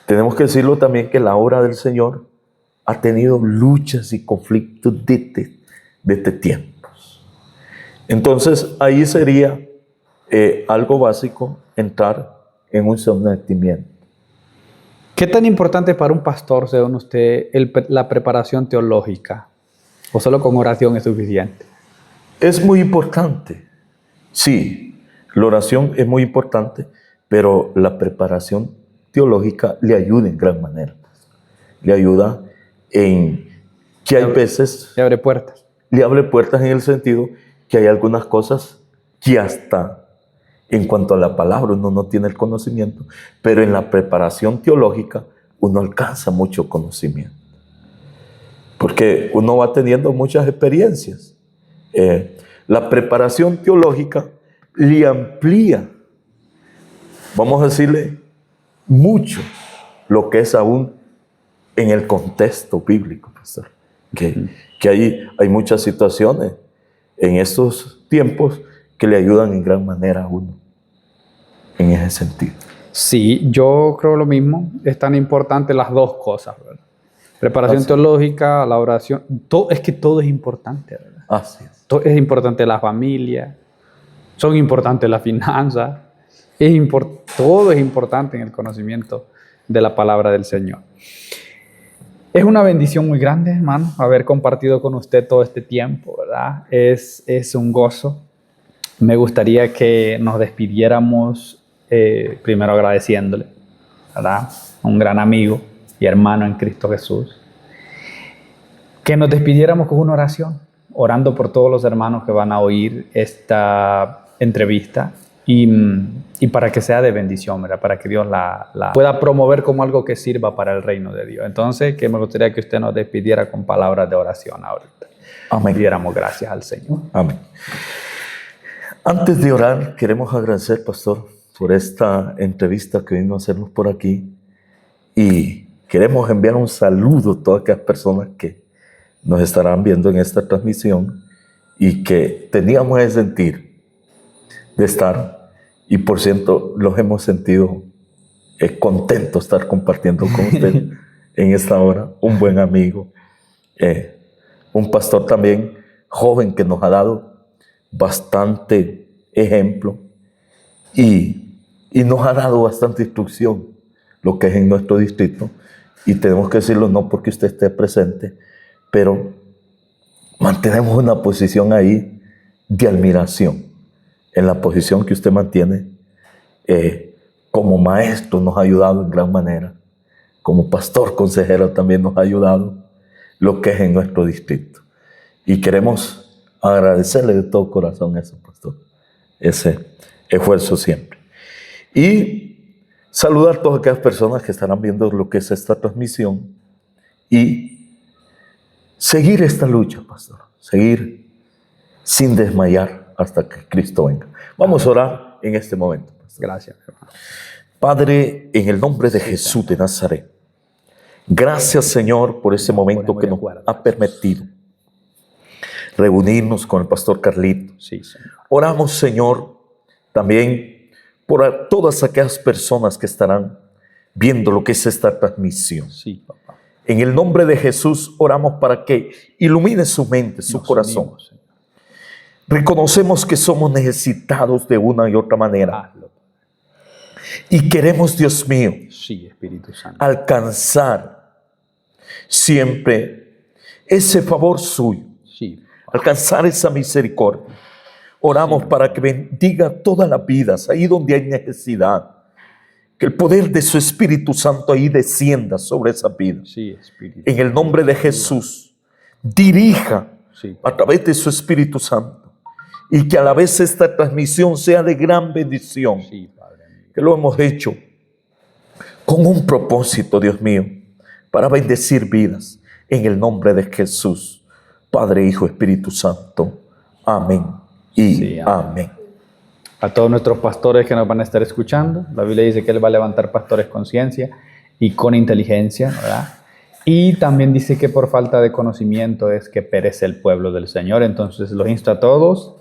tenemos que decirlo también que la obra del Señor ha tenido luchas y conflictos desde tiempos. Entonces, ahí sería algo básico entrar en un sometimiento. ¿Qué tan importante para un pastor, según usted, la preparación teológica? ¿O solo con oración es suficiente? Es muy importante. Sí, la oración es muy importante, pero la preparación teológica le ayuda en gran manera. Le ayuda en que hay veces... Le abre puertas. Le abre puertas en el sentido que hay algunas cosas que hasta en cuanto a la palabra uno no tiene el conocimiento, pero en la preparación teológica uno alcanza mucho conocimiento. Porque uno va teniendo muchas experiencias. La preparación teológica le amplía, vamos a decirle, mucho lo que es aún en el contexto bíblico, pastor. Que hay muchas situaciones en estos tiempos que le ayudan en gran manera a uno en ese sentido. Sí, yo creo lo mismo. Es tan importante las dos cosas, ¿verdad? Preparación teológica, la oración. Es que todo es importante, ¿verdad? Así es. Todo es importante la familia, son importantes las finanzas, todo es importante en el conocimiento de la palabra del Señor. Es una bendición muy grande, hermano, haber compartido con usted todo este tiempo, ¿verdad? Es un gozo. Me gustaría que nos despidiéramos primero agradeciéndole, ¿verdad? Un gran amigo y hermano en Cristo Jesús. Que nos despidiéramos con una oración, orando por todos los hermanos que van a oír esta entrevista y para que sea de bendición, ¿verdad? Para que Dios la pueda promover como algo que sirva para el reino de Dios. Entonces, que me gustaría que usted nos despidiera con palabras de oración ahorita. Amén. Diéramos gracias al Señor. Amén. Antes de orar, queremos agradecer, pastor, por esta entrevista que vino a hacernos por aquí. Y queremos enviar un saludo a todas aquellas personas que nos estarán viendo en esta transmisión y que teníamos el sentir de estar, y por cierto, los hemos sentido contentos de estar compartiendo con usted en esta hora. Un buen amigo, un pastor también joven que nos ha dado bastante ejemplo y nos ha dado bastante instrucción, lo que es en nuestro distrito, y tenemos que decirlo no porque usted esté presente, pero mantenemos una posición ahí de admiración. En la posición que usted mantiene, como maestro nos ha ayudado en gran manera, como pastor consejero también nos ha ayudado lo que es en nuestro distrito. Y queremos agradecerle de todo corazón eso, pastor, ese esfuerzo siempre. Y saludar a todas aquellas personas que estarán viendo lo que es esta transmisión y seguir esta lucha, pastor. Seguir sin desmayar hasta que Cristo venga. Vamos a orar en este momento, pastor. Gracias, hermano. Padre, en el nombre de Jesús de Nazaret, gracias, Señor, por ese momento que nos ha permitido reunirnos con el pastor Carlito. Sí, Señor. Oramos, Señor, también por todas aquellas personas que estarán viendo lo que es esta transmisión. Sí, papá. En el nombre de Jesús oramos para que ilumine su mente, su corazón. Unimos, Señor. Reconocemos que somos necesitados de una y otra manera. Hazlo. Y queremos, Dios mío, Sí, Espíritu Santo. alcanzar siempre ese favor suyo, Sí, alcanzar esa misericordia. Oramos para que bendiga todas las vidas, ahí donde hay necesidad. Que el poder de su Espíritu Santo ahí descienda sobre esas vidas. sí, Espíritu. En el nombre de Jesús, dirija Sí, a través de su Espíritu Santo. Y que a la vez esta transmisión sea de gran bendición. sí, Padre mío. Que lo hemos hecho con un propósito, Dios mío, para bendecir vidas. En el nombre de Jesús, Padre, Hijo, Espíritu Santo. Amén y Sí, amén. A todos nuestros pastores que nos van a estar escuchando, la Biblia dice que Él va a levantar pastores con ciencia y con inteligencia, ¿verdad? Y también dice que por falta de conocimiento es que perece el pueblo del Señor. Entonces los insto a todos,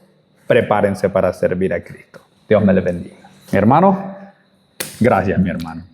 prepárense para servir a Cristo. Dios me les bendiga. Mi hermano, gracias, mi hermano.